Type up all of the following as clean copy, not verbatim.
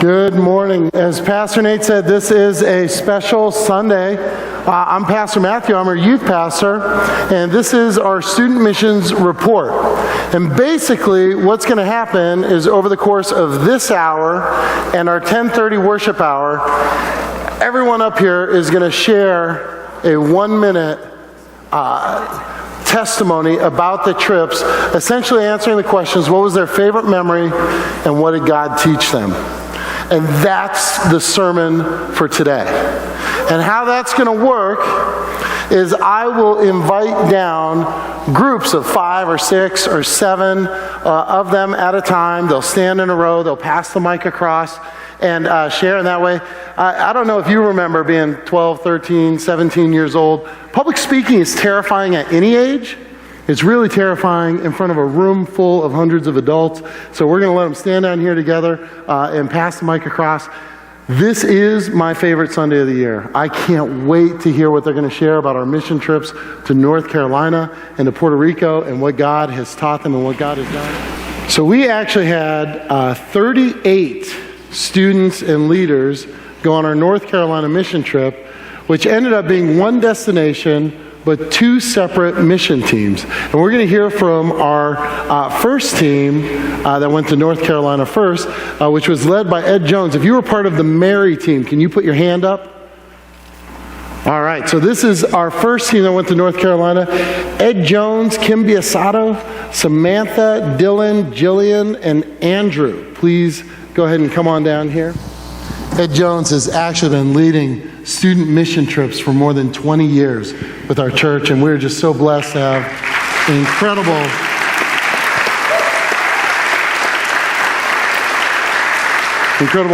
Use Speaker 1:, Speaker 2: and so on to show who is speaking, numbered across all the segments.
Speaker 1: Good morning. As Pastor Nate said, this is a special Sunday. I'm Pastor Matthew. I'm our youth pastor, and this is our student missions report. And basically, what's going to happen is over the course of this hour and our 10:30 worship hour, everyone up here is going to share a 1-minute testimony about the trips, essentially answering the questions: what was their favorite memory, and what did God teach them? And that's the sermon for today. And how that's going to work is I will invite down groups of 5 or 6 or 7 of them at a time. They'll stand in a row. They'll pass the mic across and share in that way. I don't know if you remember being 12, 13, 17 years old. Public speaking is terrifying at any age. It's really terrifying in front of a room full of hundreds of adults. So we're going to let them stand down here together and pass the mic across. This is my favorite Sunday of the year. I can't wait to hear what they're going to share about our mission trips to North Carolina and to Puerto Rico and what God has taught them and what God has done. So we actually had 38 students and leaders go on our North Carolina mission trip, which ended up being one destination but 2 separate mission teams. And we're going to hear from our first team that went to North Carolina first, which was led by Ed Jones. If you were part of the Mary team, can you put your hand up? All right, so this is our first team that went to North Carolina. Ed Jones, Kim Biasato, Samantha, Dylan, Jillian, and Andrew. Please go ahead and come on down here. Ed Jones has actually been leading student mission trips for more than 20 years with our church, and we're just so blessed to have an incredible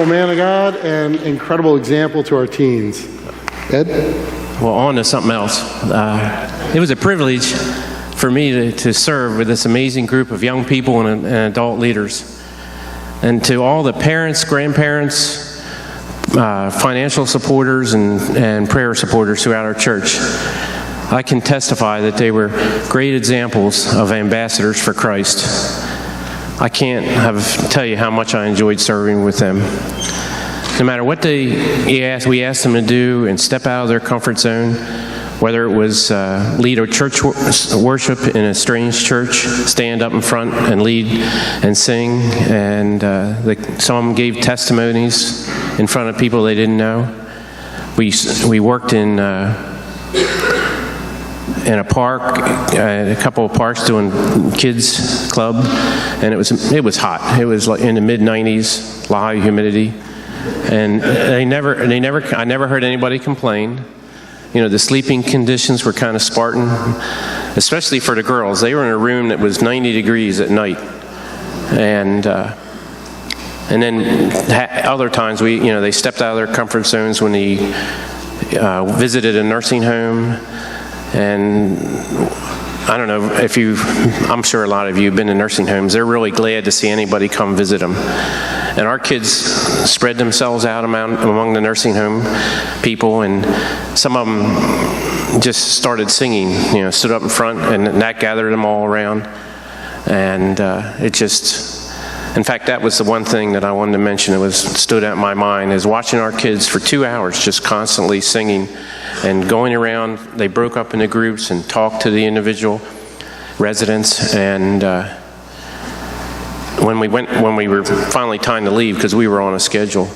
Speaker 1: man of God and incredible example to our teens. Ed?
Speaker 2: Well, on to something else. It was a privilege for me to serve with this amazing group of young people and adult leaders. And to all the parents, grandparents, financial supporters and prayer supporters throughout our church, I can testify that they were great examples of ambassadors for Christ. I can't tell you how much I enjoyed serving with them. No matter what we asked them to do and step out of their comfort zone, whether it was lead a church worship in a strange church, stand up in front and lead and sing, and some of them gave testimonies in front of people they didn't know. We worked in a park, a couple of parks doing kids club, and it was hot. It was like in the mid-90s, a lot of humidity, and I never heard anybody complain. You know, the sleeping conditions were kind of Spartan, especially for the girls. They were in a room that was 90 degrees at night, and then other times they stepped out of their comfort zones when they visited a nursing home. And I don't know I'm sure a lot of you have been to nursing homes. They're really glad to see anybody come visit them. And our kids spread themselves out among the nursing home people, and some of them just started singing, stood up in front, and that gathered them all around. And in fact, that was the one thing that I wanted to mention that stood out in my mind, is watching our kids for 2 hours just constantly singing and going around. They broke up into groups and talked to the individual residents. And when we were finally time to leave, because we were on a schedule,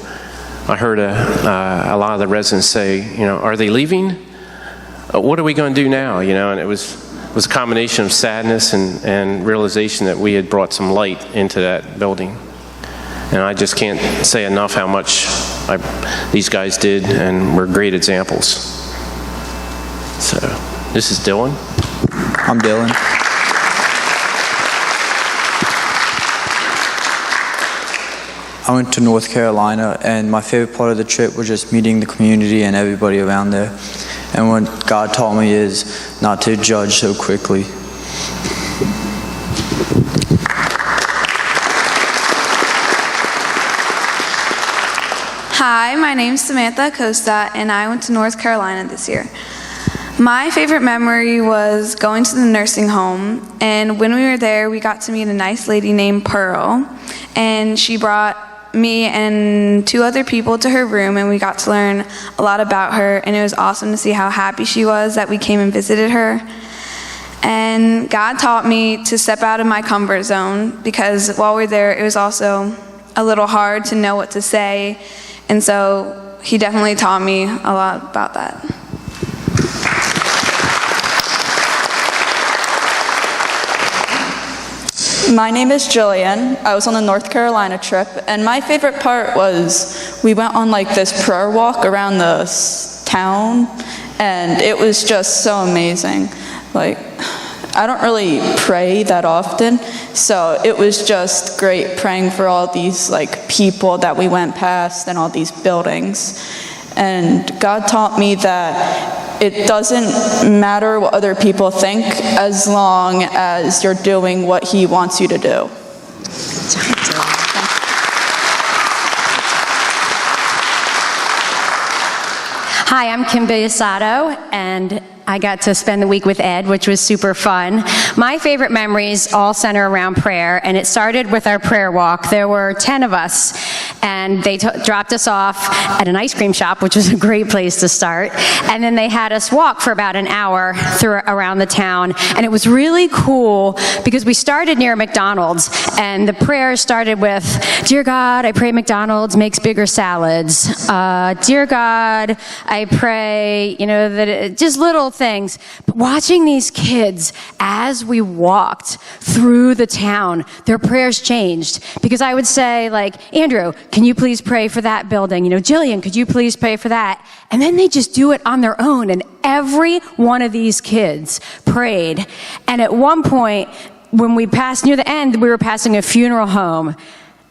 Speaker 2: I heard a lot of the residents say, "Are they leaving? What are we going to do now?" And it was a combination of sadness and realization that we had brought some light into that building. And I just can't say enough how much these guys did, and were great examples. So, this is Dylan.
Speaker 3: I'm Dylan. I went to North Carolina, and my favorite part of the trip was just meeting the community and everybody around there. And what God taught me is not to judge so quickly.
Speaker 4: Hi, my name's Samantha Acosta, and I went to North Carolina this year. My favorite memory was going to the nursing home, and when we were there, we got to meet a nice lady named Pearl, and she brought me and 2 other people to her room, and we got to learn a lot about her, and it was awesome to see how happy she was that we came and visited her. And God taught me to step out of my comfort zone, because while we were there, it was also a little hard to know what to say, and so he definitely taught me a lot about that.
Speaker 5: My name is Jillian. I was on the North Carolina trip, and my favorite part was we went on like this prayer walk around the town, and it was just so amazing. Like, I don't really pray that often, so it was just great praying for all these like people that we went past and all these buildings. And God taught me that it doesn't matter what other people think as long as you're doing what He wants you to do.
Speaker 6: Hi, I'm Kim Biasato, and I got to spend the week with Ed, which was super fun. My favorite memories all center around prayer, and it started with our prayer walk. There were 10 of us, and they dropped us off at an ice cream shop, which was a great place to start. And then they had us walk for about an hour around the town, and it was really cool because we started near McDonald's, and the prayer started with, "Dear God, I pray McDonald's makes bigger salads. Dear God, I pray," that just little things. But watching these kids as we walked through the town, their prayers changed, because I would say, like, "Andrew, can you please pray for that building? Jillian, could you please pray for that?" And then they just do it on their own, and every one of these kids prayed. And at one point, when we passed near the end, we were passing a funeral home.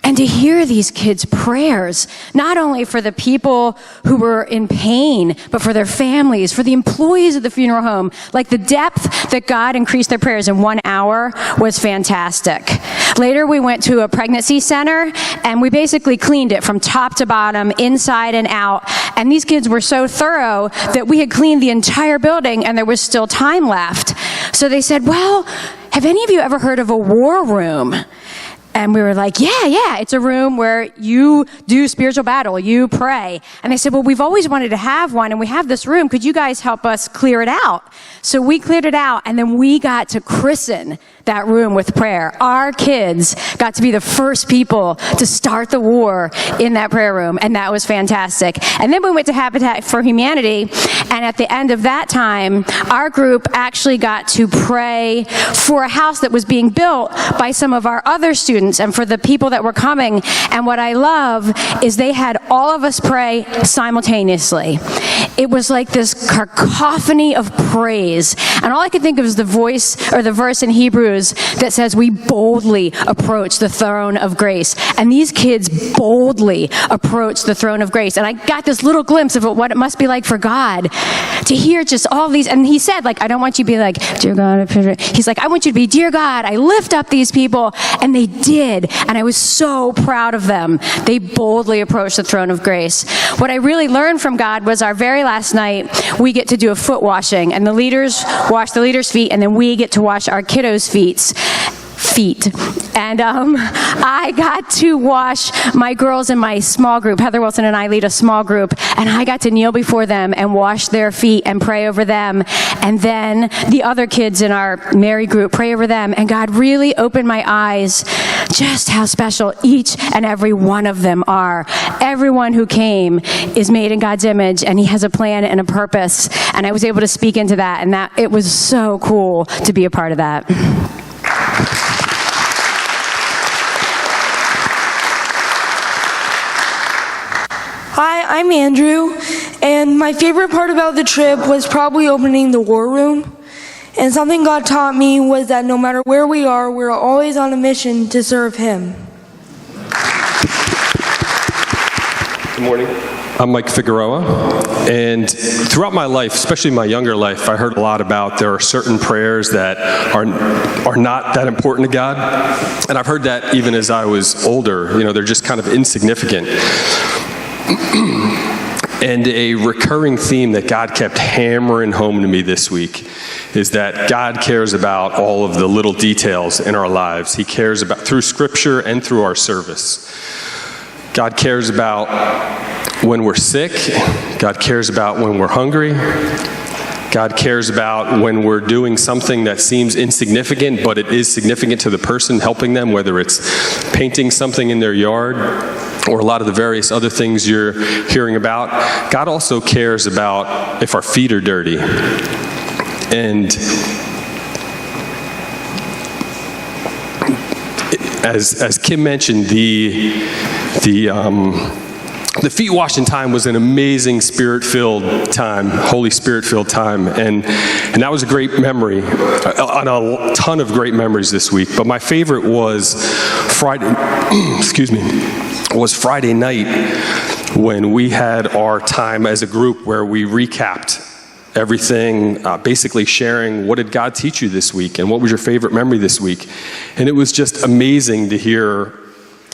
Speaker 6: And to hear these kids' prayers, not only for the people who were in pain, but for their families, for the employees of the funeral home, like the depth that God increased their prayers in 1 hour was fantastic. Later, we went to a pregnancy center, and we basically cleaned it from top to bottom, inside and out. And these kids were so thorough that we had cleaned the entire building, and there was still time left. So they said, "Well, have any of you ever heard of a war room?" And we were like, yeah, it's a room where you do spiritual battle, you pray. And they said, "Well, we've always wanted to have one, and we have this room. Could you guys help us clear it out?" So we cleared it out, and then we got to christen that room with prayer. Our kids got to be the first people to start the war in that prayer room, and that was fantastic. And then we went to Habitat for Humanity, and at the end of that time, our group actually got to pray for a house that was being built by some of our other students and for the people that were coming. And what I love is they had all of us pray simultaneously. It was like this cacophony of praise. And all I could think of is the verse in Hebrews that says, "We boldly approach the throne of grace." And these kids boldly approach the throne of grace. And I got this little glimpse of what it must be like for God to hear just all these. And he said, like, "I don't want you to be like, 'Dear God,' I pray." He's like, "I want you to be, 'Dear God, I lift up these people.'" And they did. And I was so proud of them. They boldly approached the throne of grace. What I really learned from God was our very last night, we get to do a foot washing, and the leaders wash the leaders' feet, and then we get to wash our kiddos' feet. And I got to wash my girls in my small group. Heather Wilson and I lead a small group, and I got to kneel before them and wash their feet and pray over them. And then the other kids in our Mary group, pray over them. And God really opened my eyes just how special each and every one of them are. Everyone who came is made in God's image, and He has a plan and a purpose. And I was able to speak into that, and that it was so cool to be a part of that.
Speaker 7: Hi, I'm Andrew, and my favorite part about the trip was probably opening the war room. And something God taught me was that no matter where we are, we're always on a mission to serve Him.
Speaker 8: Good morning. I'm Mike Figueroa, and throughout my life, especially my younger life, I heard a lot about there are certain prayers that are not that important to God, and I've heard that even as I was older. They're just kind of insignificant. And a recurring theme that God kept hammering home to me this week is that God cares about all of the little details in our lives. He cares about, through Scripture and through our service. God cares about when we're sick. God cares about when we're hungry. God cares about when we're doing something that seems insignificant, but it is significant to the person helping them, whether it's painting something in their yard or a lot of the various other things you're hearing about. God also cares about if our feet are dirty. And as Kim mentioned, the feet washing time was an amazing Spirit-filled time, Holy Spirit-filled time, and that was a great memory, on a ton of great memories this week. But my favorite was Friday night when we had our time as a group where we recapped everything, basically sharing what did God teach you this week and what was your favorite memory this week. And it was just amazing to hear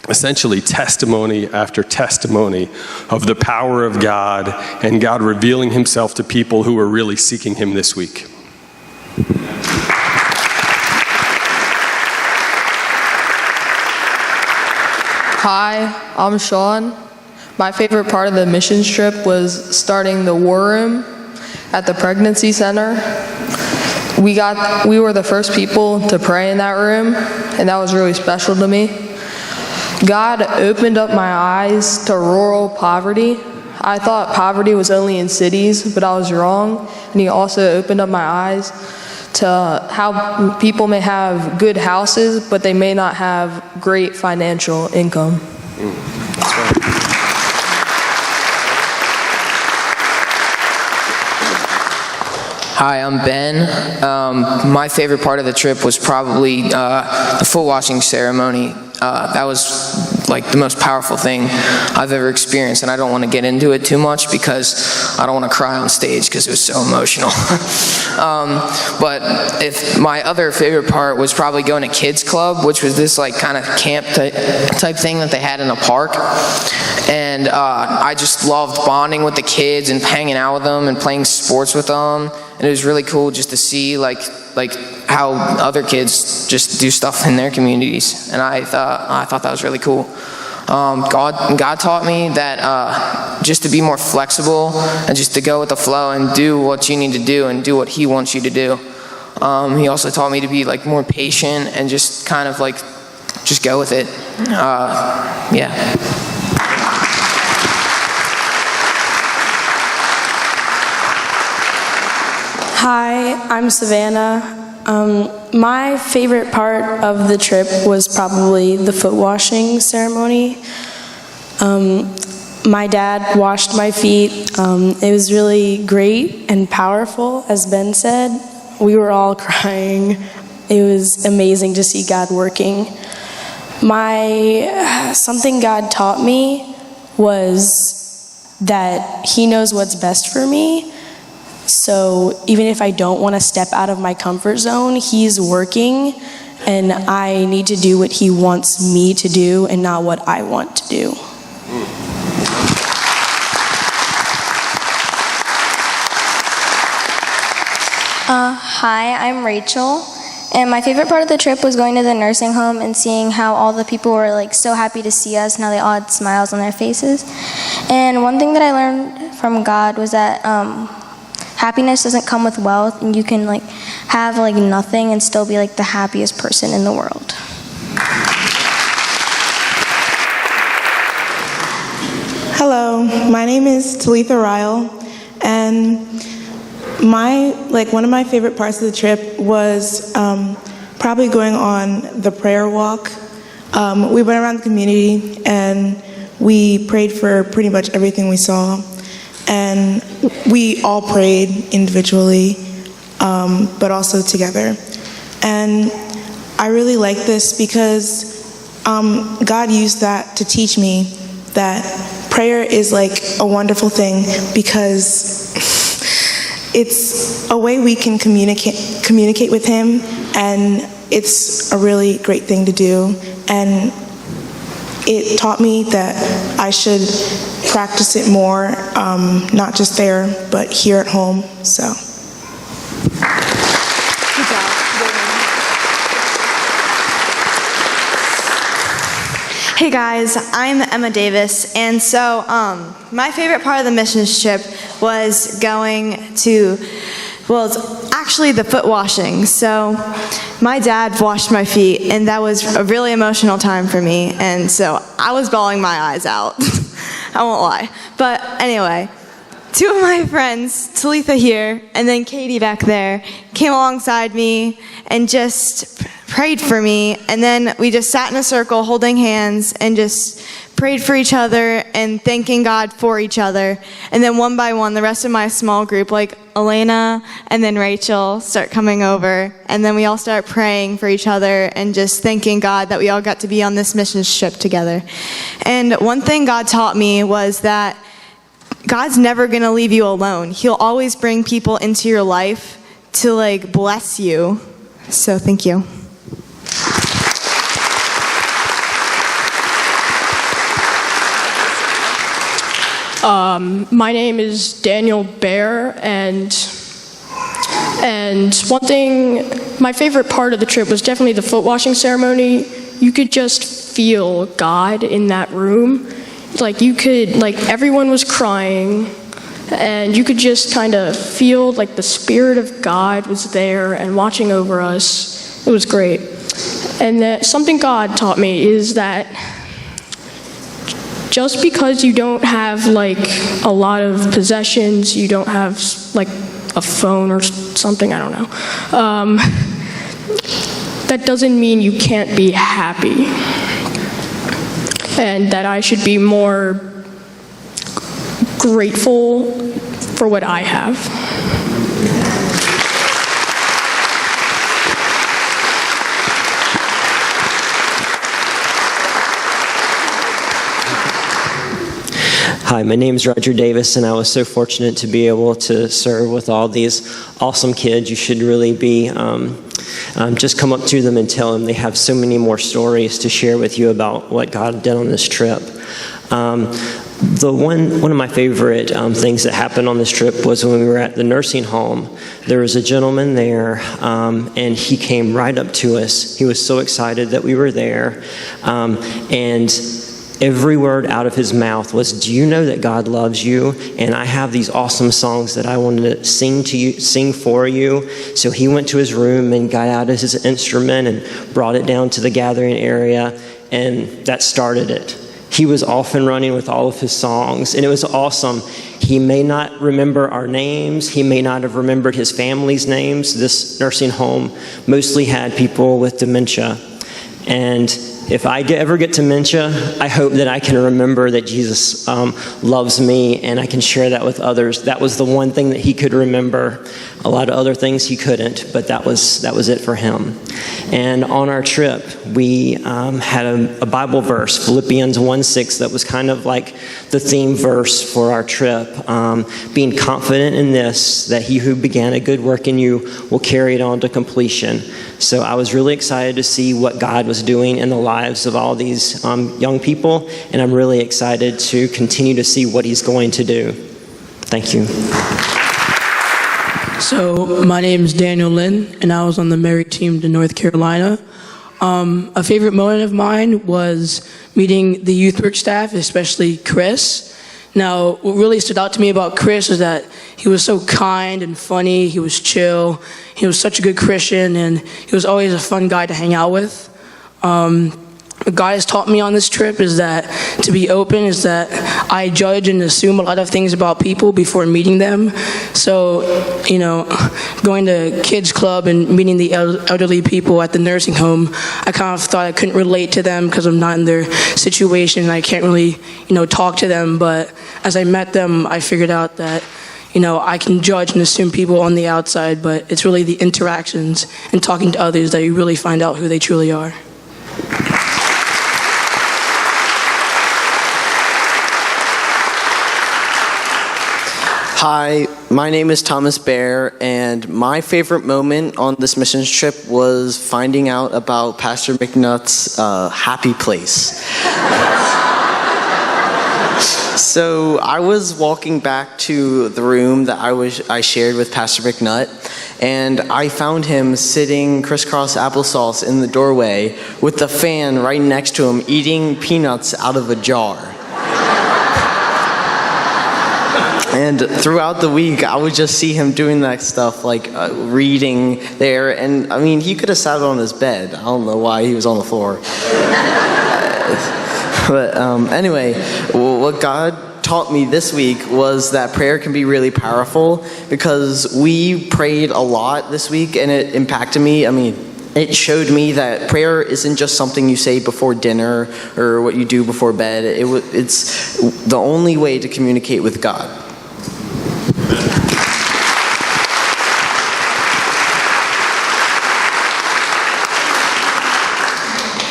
Speaker 8: essentially testimony after testimony of the power of God and God revealing himself to people who were really seeking him this week.
Speaker 9: Hi, I'm Sean. My favorite part of the missions trip was starting the war room at the pregnancy center. We were the first people to pray in that room, and that was really special to me. God opened up my eyes to rural poverty. I thought poverty was only in cities, but I was wrong. And he also opened up my eyes to how people may have good houses, but they may not have great financial income.
Speaker 8: That's right.
Speaker 10: Hi, I'm Ben. My favorite part of the trip was probably the foot washing ceremony. That was like the most powerful thing I've ever experienced, and I don't want to get into it too much because I don't want to cry on stage because it was so emotional. But if my other favorite part was probably going to Kids Club, which was this like kind of camp type thing that they had in a park. And I just loved bonding with the kids and hanging out with them and playing sports with them. And it was really cool just to see like how other kids just do stuff in their communities. And I thought that was really cool. God taught me that just to be more flexible and just to go with the flow and do what you need to do and do what he wants you to do. He also taught me to be like more patient and just kind of like just go with it. Yeah.
Speaker 11: Hi, I'm Savannah. My favorite part of the trip was probably the foot washing ceremony. My dad washed my feet. It was really great and powerful, as Ben said. We were all crying. It was amazing to see God working. Something God taught me was that he knows what's best for me. So even if I don't want to step out of my comfort zone, he's working, and I need to do what he wants me to do and not what I want to do.
Speaker 12: Hi, I'm Rachel, and my favorite part of the trip was going to the nursing home and seeing how all the people were like so happy to see us and how they all had smiles on their faces. And one thing that I learned from God was that happiness doesn't come with wealth, and you can like have like nothing and still be like the happiest person in the world.
Speaker 13: Hello, my name is Talitha Ryle, and one of my favorite parts of the trip was probably going on the prayer walk. We went around the community and we prayed for pretty much everything we saw. And we all prayed individually, but also together. And I really like this because God used that to teach me that prayer is like a wonderful thing, because it's a way we can communicate with him, and it's a really great thing to do. And it taught me that I should practice it more, not just there, but here at home, so.
Speaker 14: Hey guys, I'm Emma Davis, and so my favorite part of the missions trip was going to, well, it's actually the foot washing. So my dad washed my feet, and that was a really emotional time for me, and so I was bawling my eyes out. I won't lie. But anyway, two of my friends, Talitha here and then Katie back there, came alongside me and just prayed for me, and then we just sat in a circle holding hands and just prayed for each other and thanking God for each other. And then one by one, the rest of my small group, like Elena and then Rachel, start coming over, and then we all start praying for each other and just thanking God that we all got to be on this mission trip together. And one thing God taught me was that God's never going to leave you alone. He'll always bring people into your life to like bless you. So thank you.
Speaker 15: My name is Daniel Bear, and one thing, my favorite part of the trip was definitely the foot washing ceremony. You could just feel God in that room. Like everyone was crying, and you could just kind of feel like the Spirit of God was there and watching over us. It was great. And that something God taught me is that just because you don't have like a lot of possessions, you don't have like a phone or something, I don't know, that doesn't mean you can't be happy. And that I should be more grateful for what I have.
Speaker 16: Hi, my name is Roger Davis, and I was so fortunate to be able to serve with all these awesome kids. You should really be, just come up to them and tell them they have so many more stories to share with you about what God did on this trip. One of my favorite things that happened on this trip was when we were at the nursing home. There was a gentleman there, and he came right up to us. He was so excited that we were there, and every word out of his mouth was, "Do you know that God loves you? And I have these awesome songs that I wanted to sing for you." So he went to his room and got out his instrument and brought it down to the gathering area, and that started it. He was off and running with all of his songs, and it was awesome. He may not remember our names. He may not have remembered his family's names. This nursing home mostly had people with dementia. And if I ever get dementia, I hope that I can remember that Jesus loves me, and I can share that with others. That was the one thing that he could remember. A lot of other things he couldn't, but that was it for him. And on our trip, we had a Bible verse, Philippians 1:6, that was kind of like the theme verse for our trip. Being confident in this, that he who began a good work in you will carry it on to completion. So I was really excited to see what God was doing in the lives of all these young people, and I'm really excited to continue to see what he's going to do. Thank you.
Speaker 17: So my name is Daniel Lynn, and I was on the merit team to North Carolina. A favorite moment of mine was meeting the youth work staff, especially Chris. Now, what really stood out to me about Chris is that he was so kind and funny. He was chill. He was such a good Christian, and he was always a fun guy to hang out with. What God has taught me on this trip is that to be open is that I judge and assume a lot of things about people before meeting them. So, going to kids club and meeting the elderly people at the nursing home, I kind of thought I couldn't relate to them because I'm not in their situation and I can't really, talk to them. But as I met them, I figured out that I can judge and assume people on the outside, but it's really the interactions and talking to others that you really find out who they truly are.
Speaker 18: Hi, my name is Thomas Bear, and my favorite moment on this missions trip was finding out about Pastor McNutt's happy place. So I was walking back to the room that I shared with Pastor McNutt, and I found him sitting crisscross applesauce in the doorway with the fan right next to him, eating peanuts out of a jar. And throughout the week, I would just see him doing that stuff, like reading there. And I mean, he could have sat on his bed. I don't know why he was on the floor. But anyway, what God taught me this week was that prayer can be really powerful, because we prayed a lot this week and it impacted me. I mean, it showed me that prayer isn't just something you say before dinner or what you do before bed. It's the only way to communicate with God.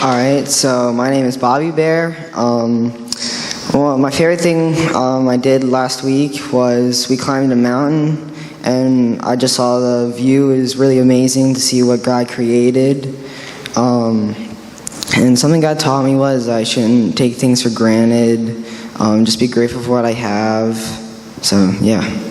Speaker 19: All right, so my name is Bobby Bear. Well, my favorite thing I did last week was we climbed a mountain, and I just saw the view. It was really amazing to see what God created. And something God taught me was I shouldn't take things for granted, just be grateful for what I have. So, yeah.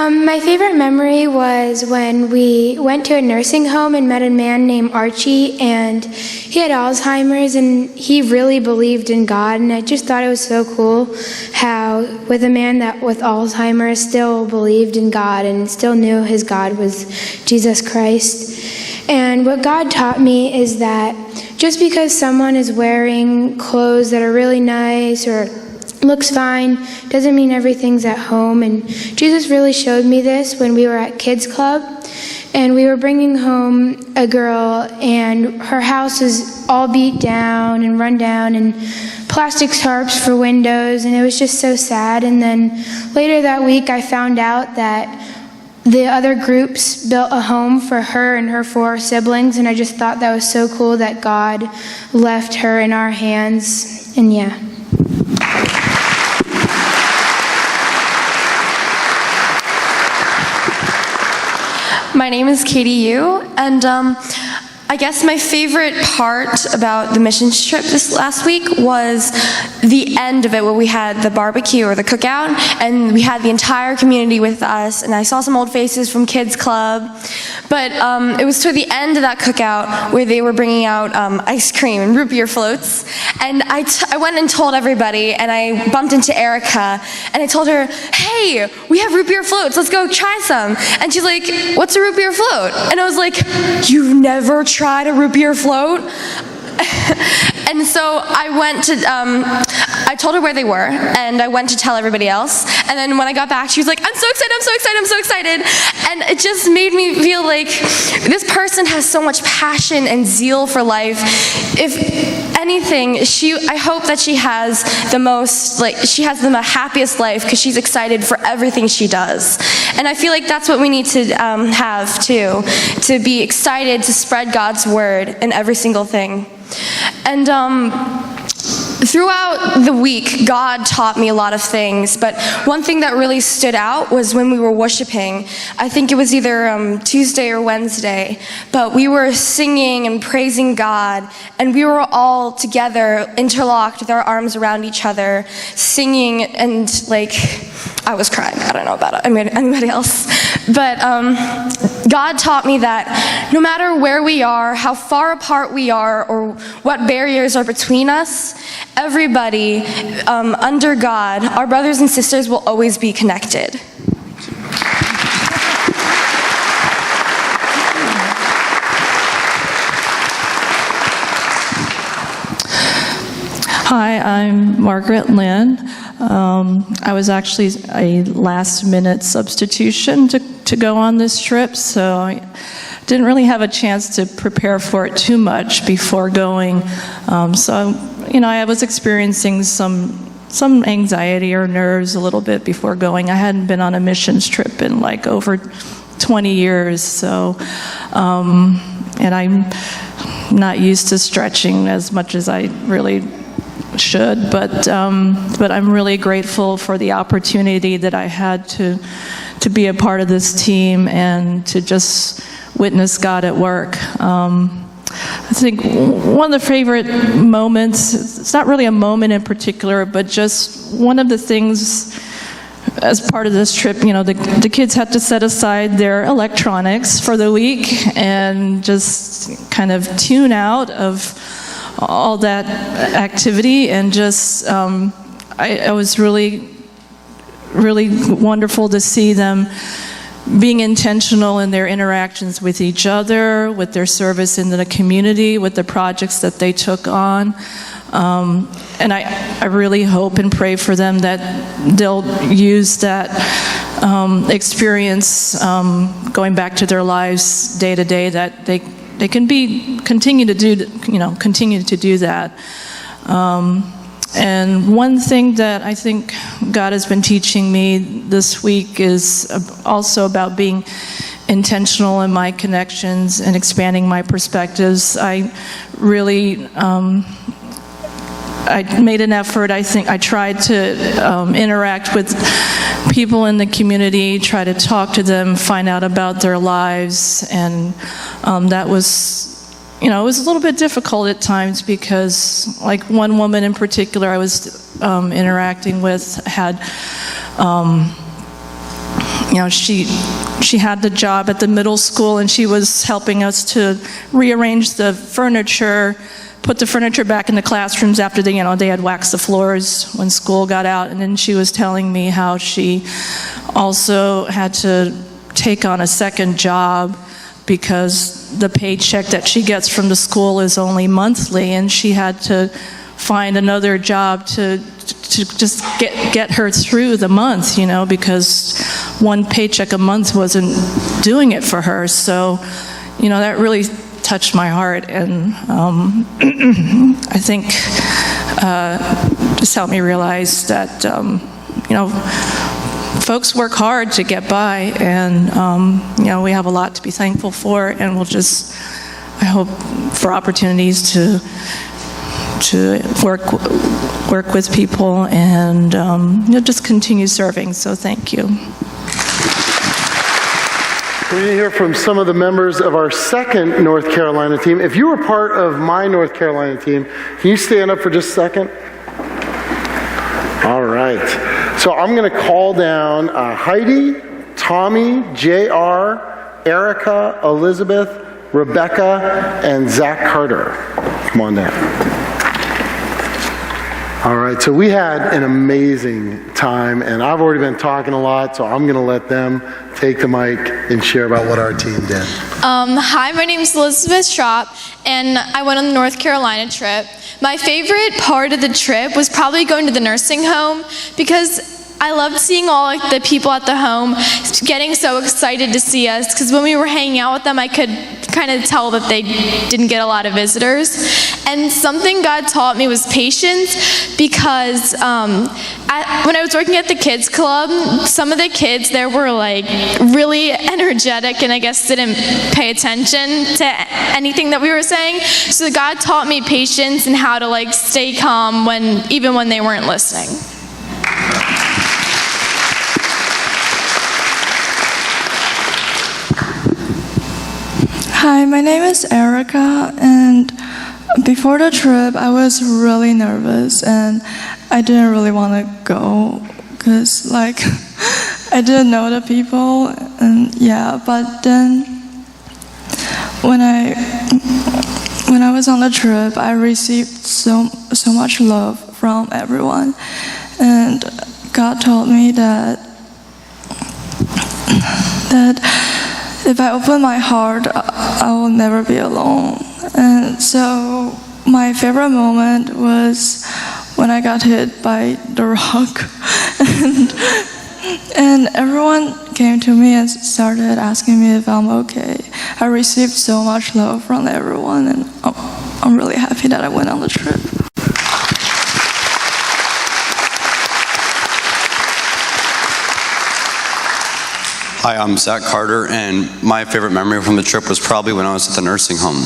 Speaker 20: My favorite memory was when we went to a nursing home and met a man named Archie, and he had Alzheimer's, and he really believed in God, and I just thought it was so cool how with a man that with Alzheimer's still believed in God and still knew his God was Jesus Christ. And what God taught me is that just because someone is wearing clothes that are really nice or looks fine doesn't mean everything's at home. And Jesus really showed me this when we were at Kids Club, and we were bringing home a girl, and her house was all beat down and run down and plastic tarps for windows, and it was just so sad. And then later that week I found out that the other groups built a home for her and her 4 siblings, and I just thought that was so cool that God left her in our hands. And yeah.
Speaker 21: My name is Katie Yu, and I guess my favorite part about the missions trip this last week was the end of it, where we had the barbecue or the cookout, and we had the entire community with us, and I saw some old faces from Kids Club. But it was toward the end of that cookout where they were bringing out ice cream and root beer floats, and I went and told everybody, and I bumped into Erica, and I told her, hey, we have root beer floats, let's go try some. And she's like, what's a root beer float? And I was like, you've never tried a root beer float? And so I went to, I told her where they were, and I went to tell everybody else. And then when I got back, she was like, I'm so excited, I'm so excited, I'm so excited. And it just made me feel like this person has so much passion and zeal for life. If anything, I hope that she has the most, she has the happiest life because she's excited for everything she does. And I feel like that's what we need to have too, to be excited to spread God's word in every single thing. And throughout the week, God taught me a lot of things, but one thing that really stood out was when we were worshiping. I think it was either Tuesday or Wednesday, but we were singing and praising God, and we were all together, interlocked with our arms around each other, singing, and I was crying. I don't know about anybody else. But God taught me that no matter where we are, how far apart we are, or what barriers are between us, everybody under God, our brothers and sisters, will always be connected.
Speaker 22: Hi, I'm Margaret Lynn. I was actually a last-minute substitution to go on this trip, so I didn't really have a chance to prepare for it too much before going. So, I was experiencing some anxiety or nerves a little bit before going. I hadn't been on a missions trip in over 20 years, so, and I'm not used to stretching as much as I really should, but I'm really grateful for the opportunity that I had to be a part of this team and to just witness God at work. I think one of the favorite moments, it's not really a moment in particular, but just one of the things as part of this trip, the kids had to set aside their electronics for the week and just kind of tune out of all that activity, and just I was really wonderful to see them being intentional in their interactions with each other, with their service in the community, with the projects that they took on. And I really hope and pray for them that they'll use that experience going back to their lives day to day, that they can continue to do that. And one thing that I think God has been teaching me this week is also about being intentional in my connections and expanding my perspectives. I really I made an effort. I think I tried to interact with people in the community, try to talk to them, find out about their lives, and that was, it was a little bit difficult at times, because like one woman in particular I was interacting with had, she had the job at the middle school, and she was helping us to rearrange the furniture, put the furniture back in the classrooms after they had waxed the floors when school got out. And then she was telling me how she also had to take on a second job because the paycheck that she gets from the school is only monthly, and she had to find another job to just get her through the month, because one paycheck a month wasn't doing it for her. So, that really touched my heart, and I think just helped me realize that folks work hard to get by, and we have a lot to be thankful for, and I hope for opportunities to work with people and just continue serving. So thank you.
Speaker 1: We're going to hear from some of the members of our second North Carolina team. If you were part of my North Carolina team, can you stand up for just a second? All right. So I'm going to call down Heidi, Tommy, JR, Erica, Elizabeth, Rebecca, and Zach Carter. Come on down. All right, so we had an amazing time, and I've already been talking a lot, so I'm going to let them take the mic and share about what our team did.
Speaker 2: Hi, my name is Elizabeth Schropp, and I went on the North Carolina trip. My favorite part of the trip was probably going to the nursing home, because I loved seeing all the people at the home getting so excited to see us, because when we were hanging out with them, I could kind of tell that they didn't get a lot of visitors. And something God taught me was patience, because when I was working at the kids club, some of the kids there were really energetic, and I guess didn't pay attention to anything that we were saying. So God taught me patience and how to stay calm even when they weren't listening.
Speaker 23: Hi, my name is Erica, and before the trip I was really nervous, and I didn't really want to go because I didn't know the people, and but then when I was on the trip, I received so much love from everyone, and God told me that if I open my heart, I will never be alone. And so my favorite moment was when I got hit by the rock. And everyone came to me and started asking me if I'm okay. I received so much love from everyone, and I'm really happy that I went on the trip.
Speaker 24: Hi, I'm Zach Carter, and my favorite memory from the trip was probably when I was at the nursing home.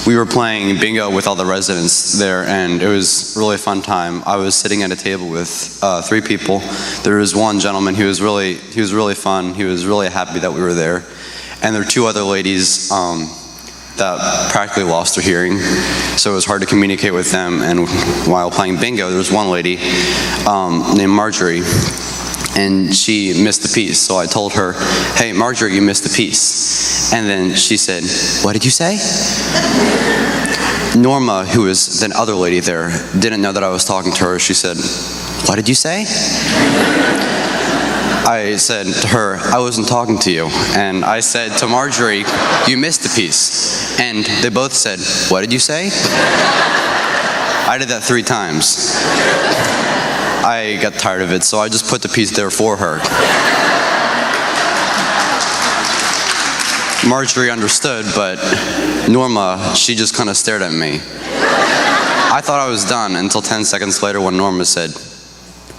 Speaker 24: We were playing bingo with all the residents there, and it was a really fun time. I was sitting at a table with 3 people. There was one gentleman who was really fun. He was really happy that we were there. And there were 2 other ladies that practically lost their hearing, so it was hard to communicate with them. And while playing bingo, there was one lady named Marjorie, and she missed the piece. So I told her, "Hey, Marjorie, you missed the piece." And then she said, "What did you say?" Norma, who was the other lady there, didn't know that I was talking to her. She said, "What did you say?" I said to her, "I wasn't talking to you." And I said to Marjorie, "You missed the piece." And they both said, "What did you say?" I did that 3 times. I got tired of it, so I just put the piece there for her. Marjorie understood, but Norma, she just kind of stared at me. I thought I was done until 10 seconds later when Norma said,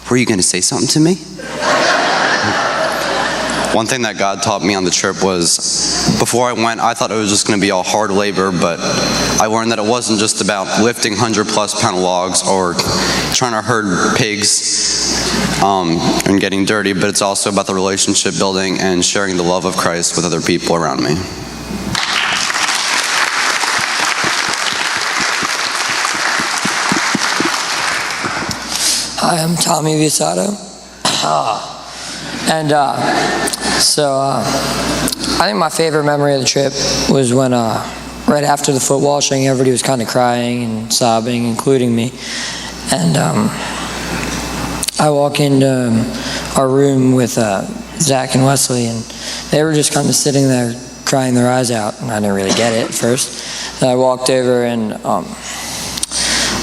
Speaker 24: "Were you going to say something to me?" One thing that God taught me on the trip was, before I went, I thought it was just going to be all hard labor, but I learned that it wasn't just about lifting 100+ pound logs or trying to herd pigs and getting dirty, but it's also about the relationship building and sharing the love of Christ with other people around me.
Speaker 3: Hi, I'm Tommy Visato. And I think my favorite memory of the trip was when right after the foot washing, everybody was kind of crying and sobbing, including me. And I walk into our room with Zach and Wesley, and they were just kind of sitting there crying their eyes out, and I didn't really get it at first. And I walked over and I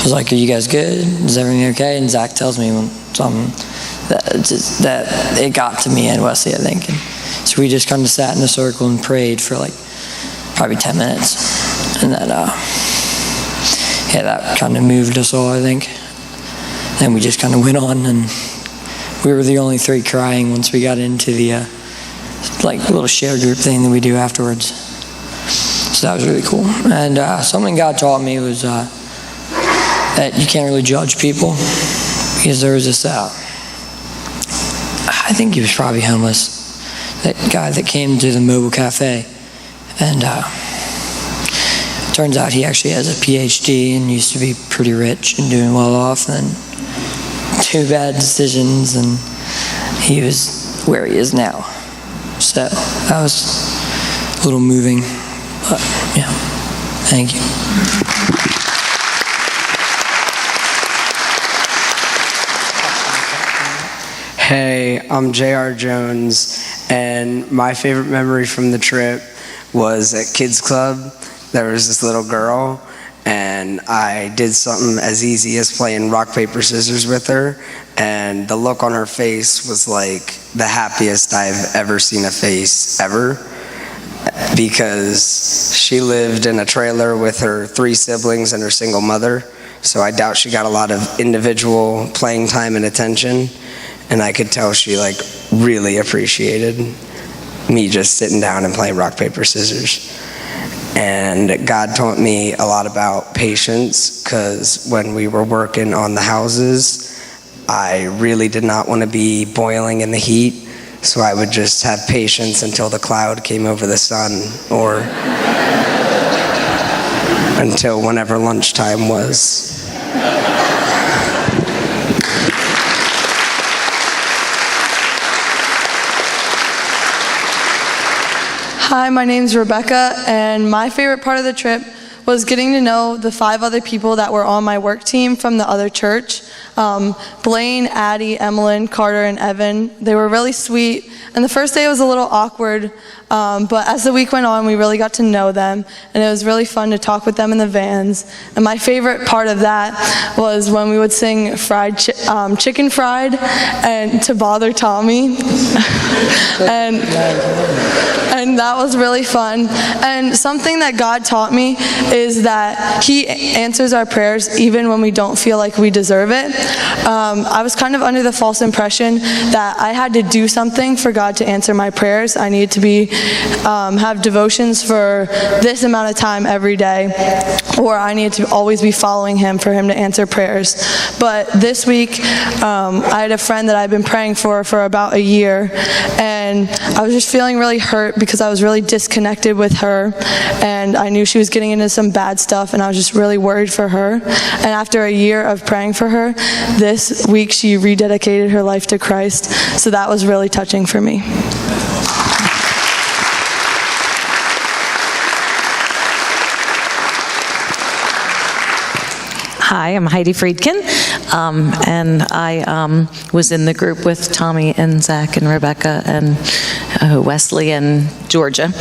Speaker 3: was like, "Are you guys good? Is everything okay?" And Zach tells me something that it got to me and Wesley, I think. And so we just kind of sat in a circle and prayed for like probably 10 minutes. And then, that kind of moved us all, I think. Then we just kind of went on, and we were the only 3 crying once we got into the like little share group thing that we do afterwards. So that was really cool. And something God taught me was that you can't really judge people, because there was this I think he was probably homeless, that guy that came to the mobile cafe, and turns out he actually has a PhD and used to be pretty rich and doing well off, and 2 bad decisions, and he was where he is now. So that was a little moving, but yeah, thank you.
Speaker 4: Hey, I'm J.R. Jones, and my favorite memory from the trip was at Kids Club. There was this little girl, and I did something as easy as playing rock, paper, scissors with her, and the look on her face was like the happiest I've ever seen a face ever, because she lived in a trailer with her 3 siblings and her single mother, so I doubt she got a lot of individual playing time and attention. And I could tell she like really appreciated me just sitting down and playing rock, paper, scissors. And God taught me a lot about patience, because when we were working on the houses, I really did not want to be boiling in the heat. So I would just have patience until the cloud came over the sun, or until whenever lunchtime was.
Speaker 5: Hi, my name's Rebecca, and my favorite part of the trip was getting to know the 5 other people that were on my work team from the other church. Blaine, Addie, Emmeline, Carter, and Evan. They were really sweet, and the first day was a little awkward, but as the week went on, we really got to know them, and it was really fun to talk with them in the vans. And my favorite part of that was when we would sing chicken fried and To Bother Tommy. And that was really fun. And something that God taught me is that He answers our prayers even when we don't feel like we deserve it. I was kind of under the false impression that I had to do something for God to answer my prayers. I needed to have devotions for this amount of time every day, or I needed to always be following Him for Him to answer prayers. But this week, I had a friend that I've been praying for about a year, and I was just feeling really hurt because I was really disconnected with her, and I knew she was getting into some bad stuff, and I was just really worried for her. And after a year of praying for her, this week she rededicated her life to Christ, so that was really touching for me.
Speaker 6: Hi, I'm Heidi Friedkin, and I was in the group with Tommy and Zach and Rebecca and Wesley and Georgia.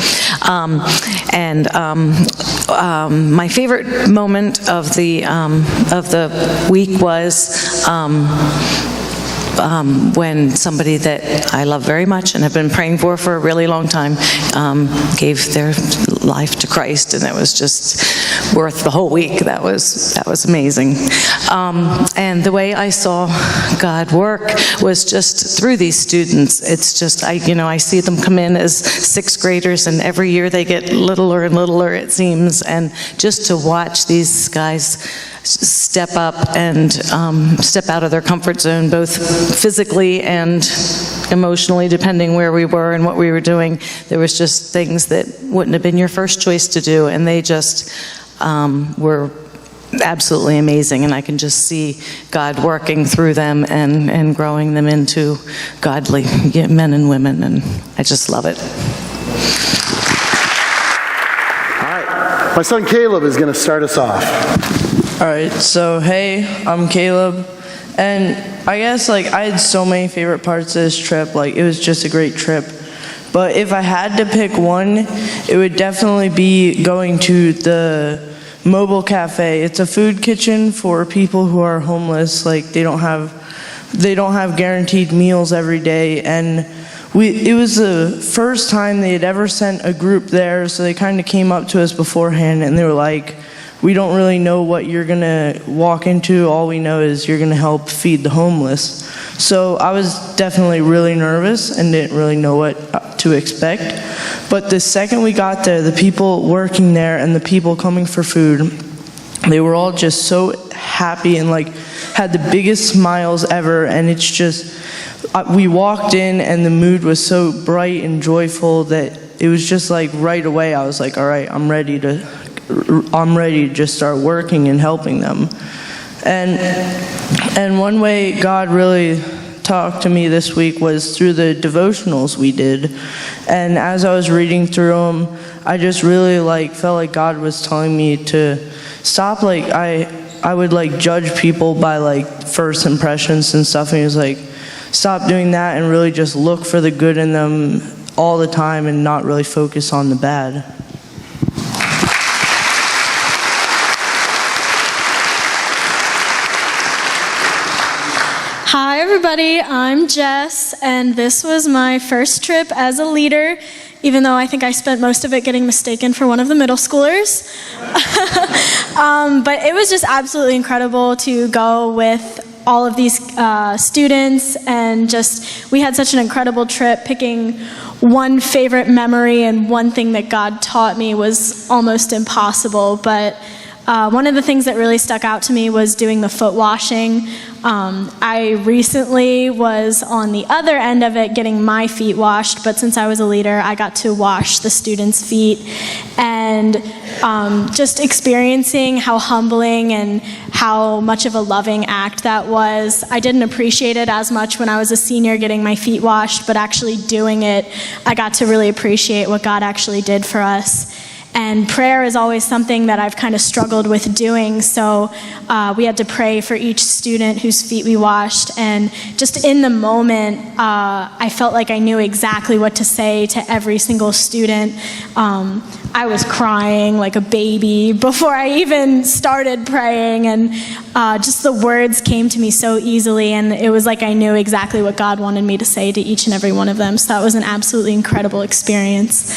Speaker 6: My favorite moment of the week was when somebody that I love very much and have been praying for a really long time gave their life to Christ, and it was just worth the whole week. That was amazing. And the way I saw God work was just through these students. It's just, I see them come in as sixth graders, and every year they get littler and littler, it seems, and just to watch these guys step up and step out of their comfort zone, both physically and emotionally, depending where we were and what we were doing. There was just things that wouldn't have been your first choice to do, and they just were absolutely amazing, and I can just see God working through them and growing them into godly men and women, and I just love it.
Speaker 1: All right, my son Caleb is going to start us off.
Speaker 7: All right, so hey, I'm Caleb, and I guess I had so many favorite parts of this trip. It was just a great trip. But if I had to pick one, it would definitely be going to the mobile cafe. It's a food kitchen for people who are homeless. They don't have guaranteed meals every day, and it was the first time they had ever sent a group there, so they kind of came up to us beforehand, and they were like, "We don't really know what you're going to walk into. All we know is you're going to help feed the homeless." So I was definitely really nervous and didn't really know what to expect. But the second we got there, the people working there and the people coming for food, they were all just so happy and had the biggest smiles ever. And it's just, we walked in and the mood was so bright and joyful that it was just right away I was like, all right, I'm ready to just start working and helping them. And one way God really talked to me this week was through the devotionals we did. And as I was reading through them, I just really felt like God was telling me to stop. I would judge people by first impressions and stuff, and he was like, stop doing that and really just look for the good in them all the time and not really focus on the bad.
Speaker 8: Hi everybody, I'm Jess, and this was my first trip as a leader, even though I think I spent most of it getting mistaken for one of the middle schoolers. But it was just absolutely incredible to go with all of these students, and we had such an incredible trip. Picking one favorite memory and one thing that God taught me was almost impossible, but one of the things that really stuck out to me was doing the foot washing. I recently was on the other end of it getting my feet washed, but since I was a leader, I got to wash the students' feet, and just experiencing how humbling and how much of a loving act that was. I didn't appreciate it as much when I was a senior getting my feet washed, but actually doing it, I got to really appreciate what God actually did for us. And prayer is always something that I've kind of struggled with doing, so we had to pray for each student whose feet we washed, and just in the moment, I felt like I knew exactly what to say to every single student. I was crying like a baby before I even started praying, and just the words came to me so easily, and it was like I knew exactly what God wanted me to say to each and every one of them, so that was an absolutely incredible experience.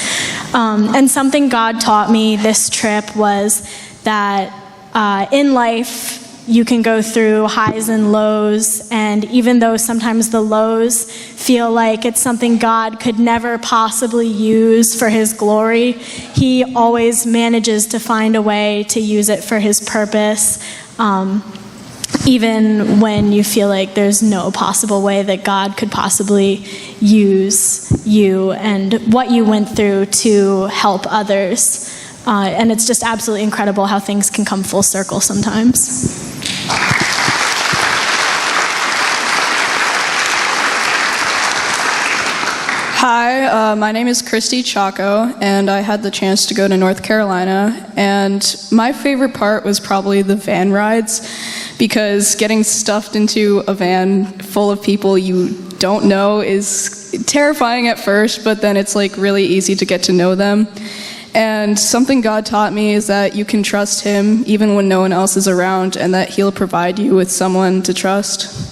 Speaker 8: And something God taught me this trip was that in life, you can go through highs and lows, and even though sometimes the lows feel like it's something God could never possibly use for His glory, He always manages to find a way to use it for His purpose. even when you feel like there's no possible way that God could possibly use you and what you went through to help others. And it's just absolutely incredible how things can come full circle sometimes.
Speaker 9: Hi, my name is Christy Chaco, and I had the chance to go to North Carolina, and my favorite part was probably the van rides, because getting stuffed into a van full of people you don't know is terrifying at first, but then it's like really easy to get to know them. And something God taught me is that you can trust Him even when no one else is around, and that He'll provide you with someone to trust.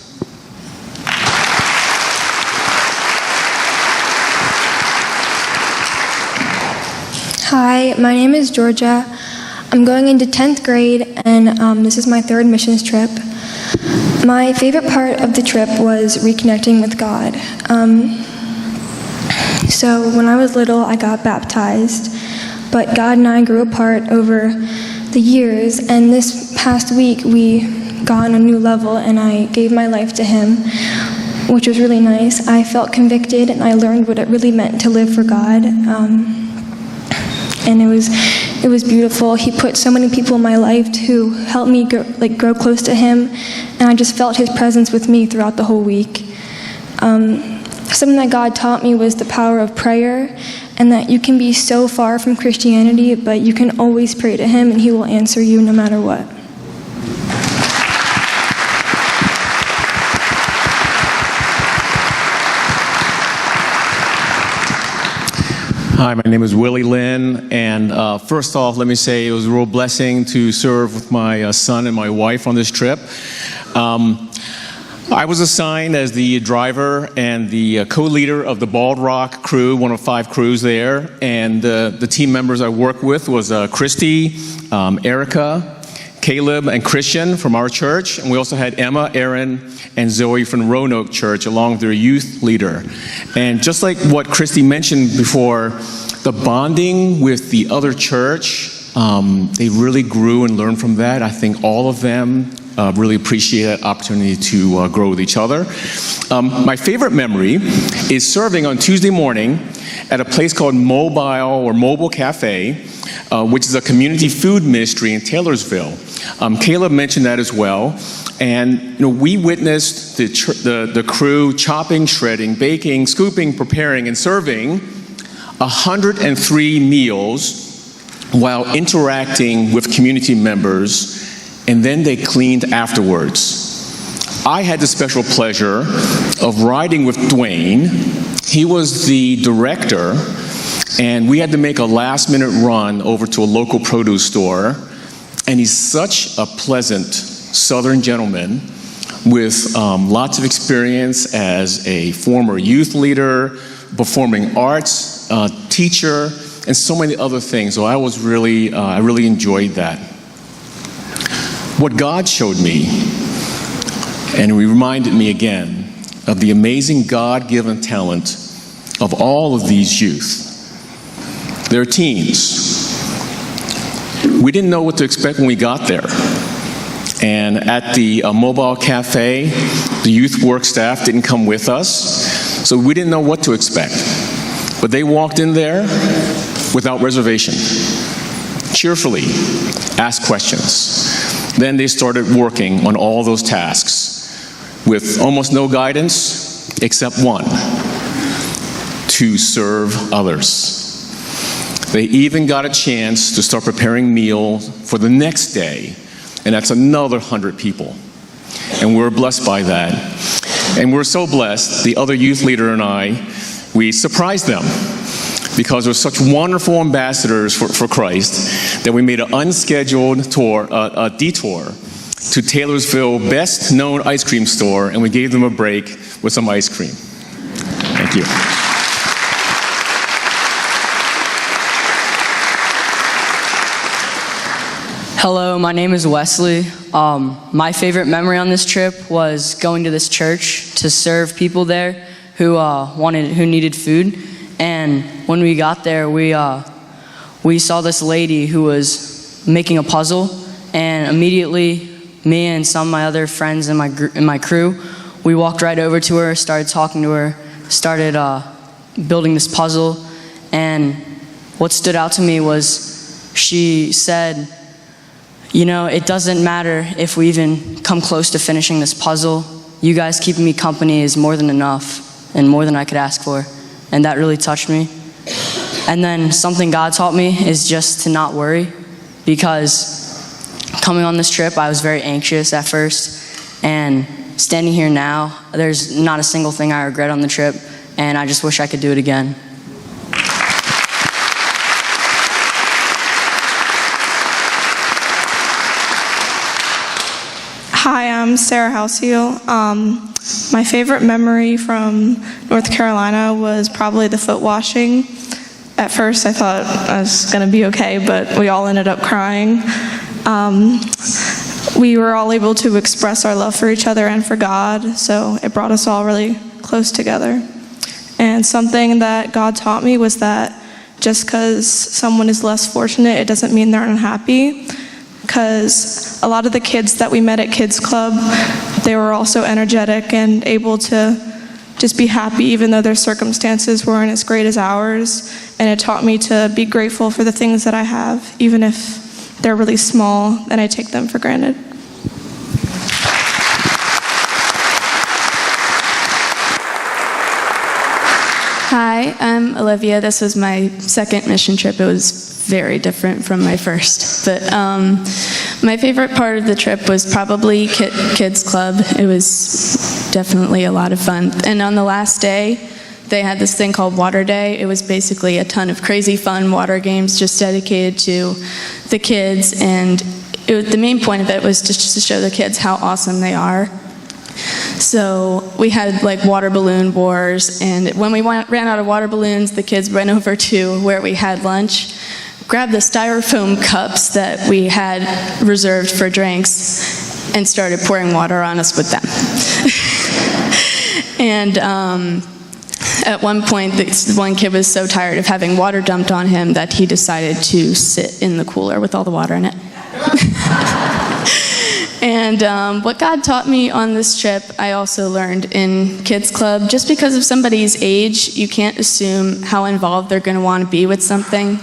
Speaker 20: Hi, my name is Georgia. I'm going into 10th grade, and this is my third missions trip. My favorite part of the trip was reconnecting with God. So when I was little, I got baptized, but God and I grew apart over the years, and this past week we got on a new level, and I gave my life to Him, which was really nice. I felt convicted, and I learned what it really meant to live for God. And it was beautiful. He put so many people in my life who helped me grow close to Him, and I just felt His presence with me throughout the whole week. Something that God taught me was the power of prayer, and that you can be so far from Christianity, but you can always pray to Him, and He will answer you no matter what.
Speaker 10: Hi, my name is Willie Lynn, and first off, let me say it was a real blessing to serve with my son and my wife on this trip. I was assigned as the driver and the co-leader of the Bald Rock crew, one of 5 crews there, and the team members I worked with was Christy, Erica, Caleb, and Christian from our church, and we also had Emma, Aaron, and Zoe from Roanoke Church along with their youth leader. And just like what Christy mentioned before, the bonding with the other church, they really grew and learned from that. I think all of them really appreciate that opportunity to grow with each other. My favorite memory is serving on Tuesday morning at a place called Mobile Cafe, which is a community food ministry in Taylorsville. Caleb mentioned that as well. And we witnessed the crew chopping, shredding, baking, scooping, preparing, and serving 103 meals while interacting with community members, and then they cleaned afterwards. I had the special pleasure of riding with Dwayne. He was the director, and we had to make a last-minute run over to a local produce store, and he's such a pleasant Southern gentleman with lots of experience as a former youth leader, performing arts teacher, and so many other things. So I really enjoyed that. What God showed me, and He reminded me again of the amazing God-given talent of all of these youth. They're teens. We didn't know what to expect when we got there. And at the mobile cafe, the youth work staff didn't come with us, so we didn't know what to expect. But they walked in there without reservation, cheerfully asked questions. Then they started working on all those tasks with almost no guidance except one: to serve others. They even got a chance to start preparing meals for the next day, and that's another 100 people. And we're blessed by that. And we're so blessed, the other youth leader and I, we surprised them because they're such wonderful ambassadors for Christ that we made an unscheduled tour, a detour to Taylorsville, best known ice cream store, and we gave them a break with some ice cream. Thank you.
Speaker 11: Hello, my name is Wesley. My favorite memory on this trip was going to this church to serve people there who needed food. And when we got there, we saw this lady who was making a puzzle, and immediately me and some of my other friends in my crew, we walked right over to her, started talking to her, started building this puzzle. And what stood out to me was she said, you know, it doesn't matter if we even come close to finishing this puzzle. You guys keeping me company is more than enough and more than I could ask for. And that really touched me. And then something God taught me is just to not worry, because coming on this trip, I was very anxious at first. And standing here now, there's not a single thing I regret on the trip, and I just wish I could do it again.
Speaker 23: Hi, I'm Sarah Househeel. My favorite memory from North Carolina was probably the foot washing. At first I thought I was going to be okay, but we all ended up crying. We were all able to express our love for each other and for God, so it brought us all really close together. And something that God taught me was that just because someone is less fortunate, it doesn't mean they're unhappy. Because a lot of the kids that we met at Kids Club, they were also energetic and able to just be happy even though their circumstances weren't as great as ours. And it taught me to be grateful for the things that I have, even if they're really small and I take them for granted.
Speaker 12: Hi, I'm Olivia. This was my second mission trip. It was very different from my first. But my favorite part of the trip was probably Kids Club. It was definitely a lot of fun. And on the last day, they had this thing called Water Day. It was basically a ton of crazy fun water games just dedicated to the kids. And the main point of it was just to show the kids how awesome they are. So we had like water balloon wars, and when we ran out of water balloons, the kids went over to where we had lunch, grabbed the styrofoam cups that we had reserved for drinks, and started pouring water on us with them. And at one point, one kid was so tired of having water dumped on him that he decided to sit in the cooler with all the water in it. And what God taught me on this trip, I also learned in Kids Club. Just because of somebody's age, you can't assume how involved they're going to want to be with something.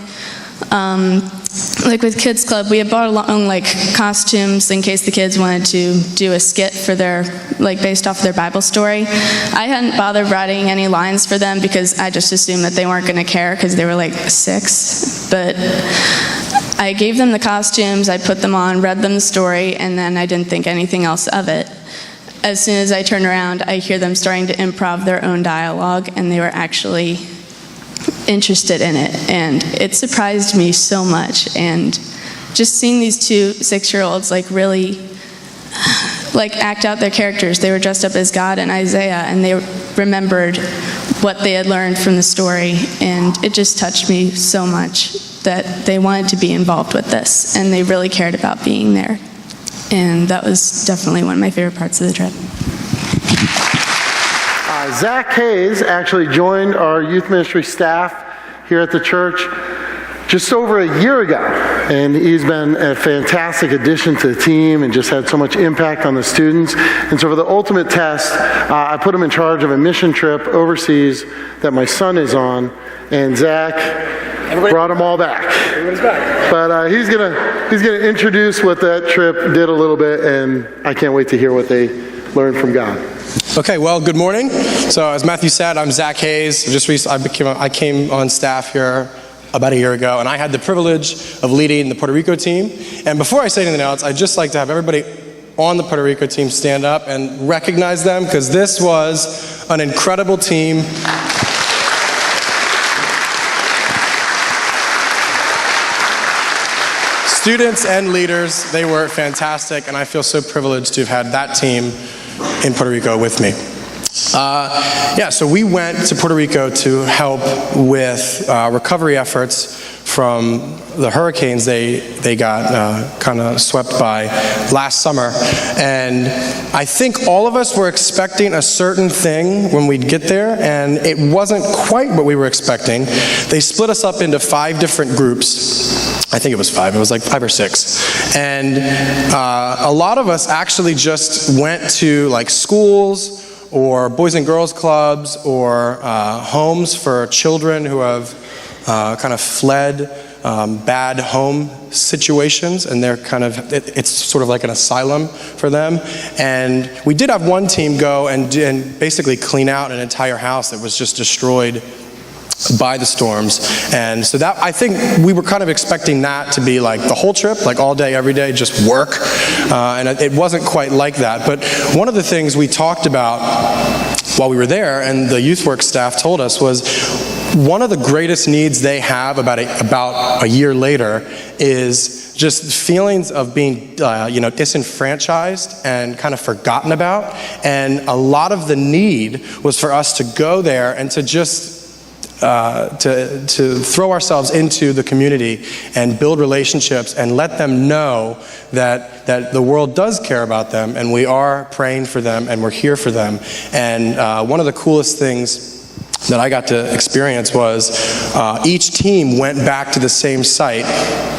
Speaker 12: Like with Kids Club, we had brought along like costumes in case the kids wanted to do a skit for their, like based off their Bible story. I hadn't bothered writing any lines for them because I just assumed that they weren't going to care because they were like 6. But I gave them the costumes, I put them on, read them the story, and then I didn't think anything else of it. As soon as I turned around, I hear them starting to improv their own dialogue, and they were actually interested in it, and it surprised me so much. And just seeing these 2 6-year-olds like really like act out their characters. They were dressed up as God and Isaiah, and they remembered what they had learned from the story, and it just touched me so much that they wanted to be involved with this, and they really cared about being there. And that was definitely one of my favorite parts of the trip.
Speaker 1: Zach Hayes actually joined our youth ministry staff here at the church just over a year ago, and he's been a fantastic addition to the team and just had so much impact on the students. And so for the ultimate test, I put him in charge of a mission trip overseas that my son is on, and Zach brought them all back.
Speaker 13: Everybody's back.
Speaker 1: But he's gonna introduce what that trip did a little bit, and I can't wait to hear what they learned from God.
Speaker 13: Okay, well, good morning. So as Matthew said, I'm Zach Hayes. I came on staff here about a year ago, and I had the privilege of leading the Puerto Rico team. And before I say anything else, I'd just like to have everybody on the Puerto Rico team stand up and recognize them, because this was an incredible team. Students and leaders, they were fantastic, and I feel so privileged to have had that team in Puerto Rico with me. So we went to Puerto Rico to help with recovery efforts from the hurricanes they got kind of swept by last summer. And I think all of us were expecting a certain thing when we'd get there, and it wasn't quite what we were expecting. They split us up into 5 different groups. I think it was 5. It was like 5 or 6. And a lot of us actually just went to like schools or boys and girls clubs or homes for children who have kind of fled bad home situations, and they're kind of, it's sort of like an asylum for them. And we did have one team go and basically clean out an entire house that was just destroyed by the storms. And so that, I think we were kind of expecting that to be like the whole trip, like all day, every day, just work. And it wasn't quite like that. But one of the things we talked about while we were there, and the youth work staff told us, was one of the greatest needs they have about a year later is just feelings of being disenfranchised and kind of forgotten about. And a lot of the need was for us to go there and to just to throw ourselves into the community and build relationships and let them know that the world does care about them, and we are praying for them and we're here for them. And one of the coolest things that I got to experience was each team went back to the same site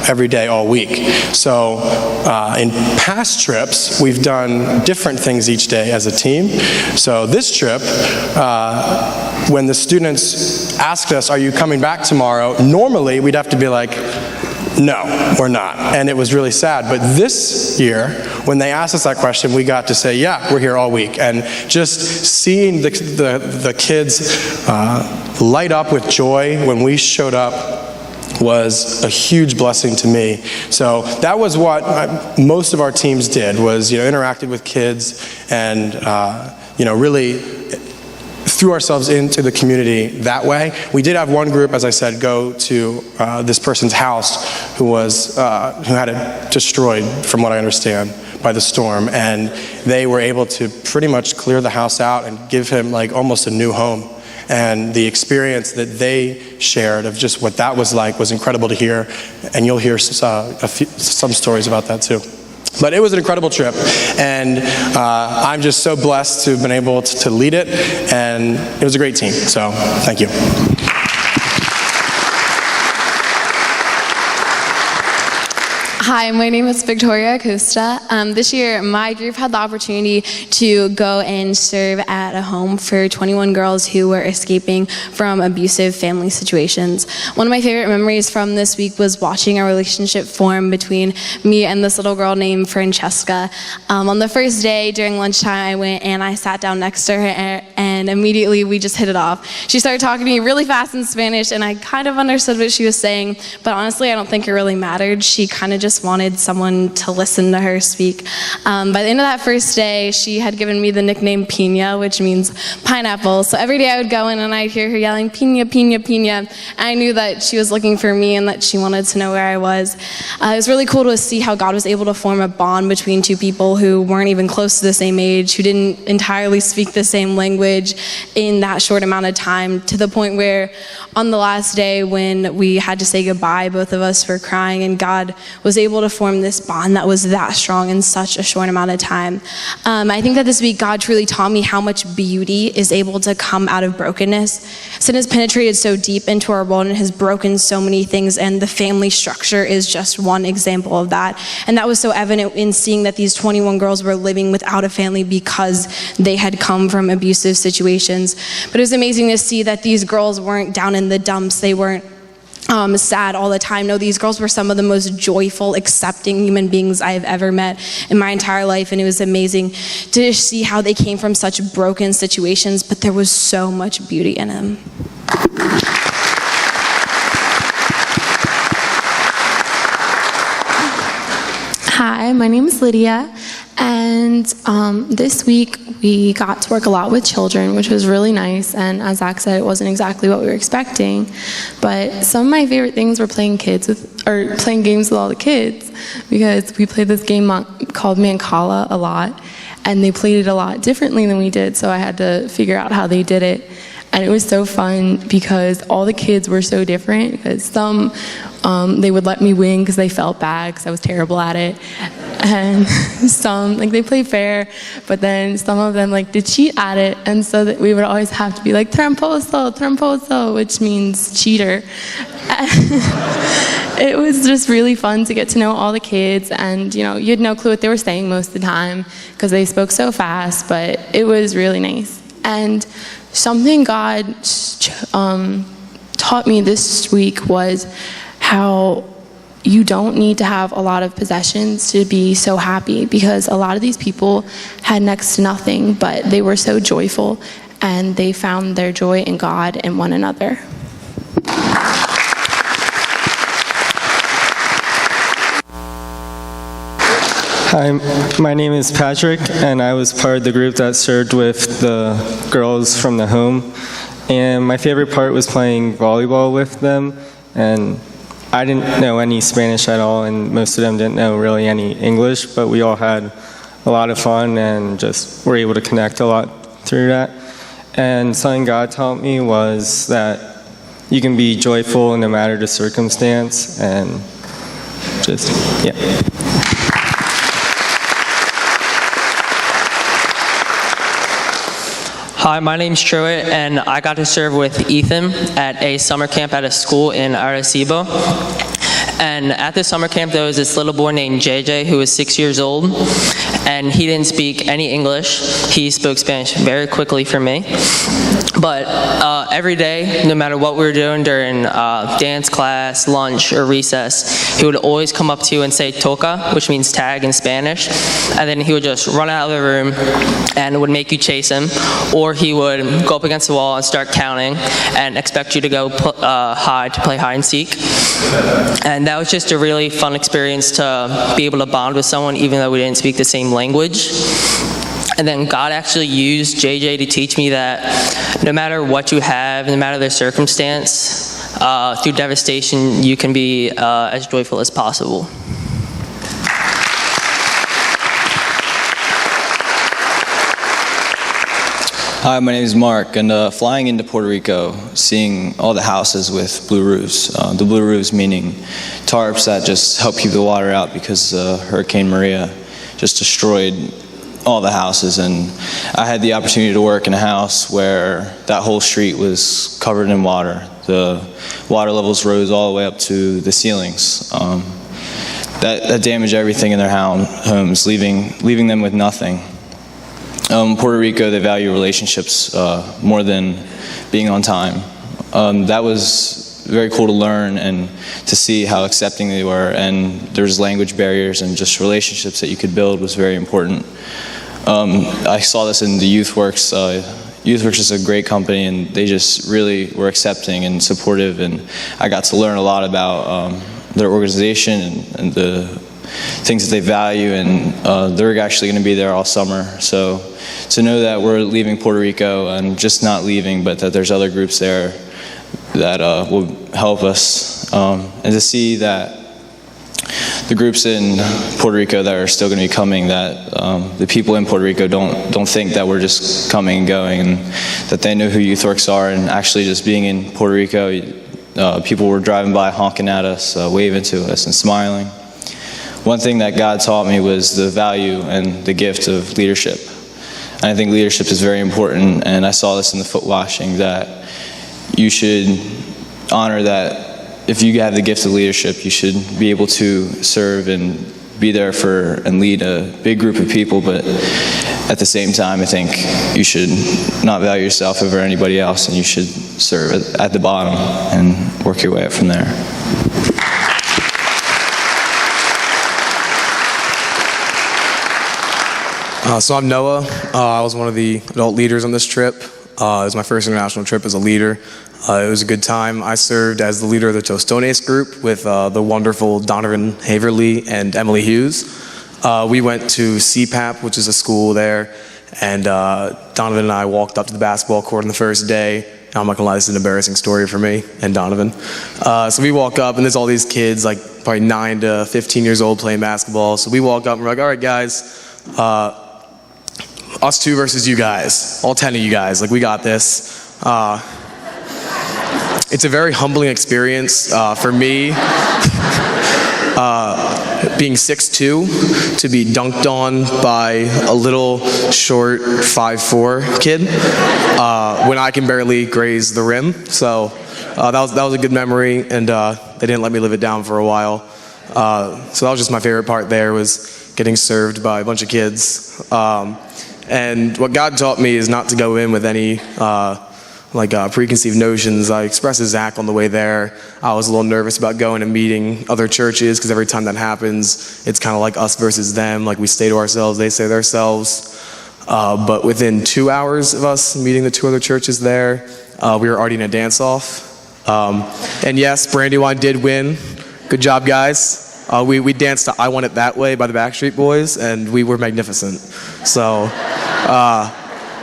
Speaker 13: every day all week. So in past trips, we've done different things each day as a team. So this trip, when the students asked us, "Are you coming back tomorrow?" normally we'd have to be like, "No, we're not." And it was really sad. But this year, when they asked us that question, we got to say, "Yeah, we're here all week." And just seeing the kids light up with joy when we showed up was a huge blessing to me. So that was what most of our teams did, was interacted with kids and really threw ourselves into the community that way. We did have one group, as I said, go to this person's house who had it destroyed, from what I understand, by the storm, and they were able to pretty much clear the house out and give him like almost a new home. And the experience that they shared of just what that was like was incredible to hear, and you'll hear some stories about that too. But it was an incredible trip, and I'm just so blessed to have been able to lead it, and it was a great team, so thank you.
Speaker 14: Hi, my name is Victoria Acosta. This year, my group had the opportunity to go and serve at a home for 21 girls who were escaping from abusive family situations. One of my favorite memories from this week was watching a relationship form between me and this little girl named Francesca. On the first day, during lunchtime, I went and I sat down next to her, and immediately we just hit it off. She started talking to me really fast in Spanish, and I kind of understood what she was saying, but honestly, I don't think it really mattered. She kind of just wanted someone to listen to her speak. By the end of that first day, she had given me the nickname Pina, which means pineapple. So every day I would go in and I'd hear her yelling, "Pina, Pina, Pina." I knew that she was looking for me and that she wanted to know where I was. It was really cool to see how God was able to form a bond between two people who weren't even close to the same age, who didn't entirely speak the same language in that short amount of time, to the point where on the last day when we had to say goodbye, both of us were crying, and God was able to form this bond that was that strong in such a short amount of time. I think that this week God truly taught me how much beauty is able to come out of brokenness. Sin has penetrated so deep into our world and has broken so many things, and the family structure is just one example of that. And that was so evident in seeing that these 21 girls were living without a family because they had come from abusive situations. But it was amazing to see that these girls weren't down in the dumps. They weren't sad all the time. No, these girls were some of the most joyful, accepting human beings I have ever met in my entire life, and it was amazing to see how they came from such broken situations, but there was so much beauty in them.
Speaker 15: Hi, my name is Lydia, and this week we got to work a lot with children, which was really nice, and as Zach said, it wasn't exactly what we were expecting, but some of my favorite things were playing games with all the kids, because we played this game called Mancala a lot, and they played it a lot differently than we did, so I had to figure out how they did it. And it was so fun because all the kids were so different, because some they would let me win because they felt bad because I was terrible at it, and some they played fair, but then some of them did cheat at it, and so that we would always have to be like tramposo, tramposo, which means cheater. it was just really fun to get to know all the kids, and you had no clue what they were saying most of the time because they spoke so fast, but it was really nice. And something God taught me this week was how you don't need to have a lot of possessions to be so happy, because a lot of these people had next to nothing, but they were so joyful and they found their joy in God and one another.
Speaker 16: Hi, my name is Patrick, and I was part of the group that served with the girls from the home. And my favorite part was playing volleyball with them. And I didn't know any Spanish at all, and most of them didn't know really any English, but we all had a lot of fun and just were able to connect a lot through that. And something God taught me was that you can be joyful no matter the circumstance, and just, yeah.
Speaker 17: Hi, my name's Truett, and I got to serve with Ethan at a summer camp at a school in Arecibo. And at the summer camp, there was this little boy named JJ who was 6 years old, and he didn't speak any English. He spoke Spanish very quickly for me. But every day, no matter what we were doing during dance class, lunch, or recess, he would always come up to you and say toca, which means tag in Spanish, and then he would just run out of the room and it would make you chase him, or he would go up against the wall and start counting and expect you to go hide to play hide and seek. And that was just a really fun experience to be able to bond with someone even though we didn't speak the same language. And then God actually used JJ to teach me that no matter what you have, no matter the circumstance, through devastation, you can be as joyful as possible.
Speaker 18: Hi, my name is Mark, and flying into Puerto Rico, seeing all the houses with blue roofs. The blue roofs meaning tarps that just help keep the water out because Hurricane Maria just destroyed all the houses. And I had the opportunity to work in a house where that whole street was covered in water. The water levels rose all the way up to the ceilings. That damaged everything in their homes, leaving them with nothing. Puerto Rico, they value relationships more than being on time. That was very cool to learn and to see how accepting they were, and there's language barriers, and just relationships that you could build was very important. I saw this in the YouthWorks. YouthWorks is a great company, and they just really were accepting and supportive, and I got to learn a lot about their organization and the things that they value, and they're actually going to be there all summer. So to know that we're leaving Puerto Rico, and just not leaving, but that there's other groups there that will help us, and to see that the groups in Puerto Rico that are still going to be coming, that the people in Puerto Rico don't think that we're just coming and going, and that they know who YouthWorks are. And actually just being in Puerto Rico, people were driving by honking at us, waving to us and smiling. One thing that God taught me was the value and the gift of leadership. And I think leadership is very important, and I saw this in the foot washing, that you should honor that if you have the gift of leadership, you should be able to serve and be there for and lead a big group of people, but at the same time, I think you should not value yourself over anybody else, and you should serve at the bottom and work your way up from there.
Speaker 13: So I'm Noah. I was one of the adult leaders on this trip. It was my first international trip as a leader. It was a good time. I served as the leader of the Tostones group with the wonderful Donovan Haverly and Emily Hughes. We went to CPAP, which is a school there, and Donovan and I walked up to the basketball court on the first day. I'm not gonna lie, this is an embarrassing story for me and Donovan. So we walk up, and there's all these kids, like probably 9 to 15 years old, playing basketball. So we walk up, and we're like, all right, guys, us two versus you guys, all 10 of you guys, like we got this. It's a very humbling experience for me, being 6'2", to be dunked on by a little short 5'4" kid when I can barely graze the rim. So that was a good memory, and they didn't let me live it down for a while. So that was just my favorite part there, was getting served by a bunch of kids. And what God taught me is not to go in with any preconceived notions. I expressed to Zach on the way there, I was a little nervous about going and meeting other churches, because every time that happens, it's kind of like us versus them. Like, we stay to ourselves, they stay to themselves. But within 2 hours of us meeting the 2 other churches there, we were already in a dance-off. And yes, Brandywine did win. Good job, guys. We danced to I Want It That Way by the Backstreet Boys, and we were magnificent. So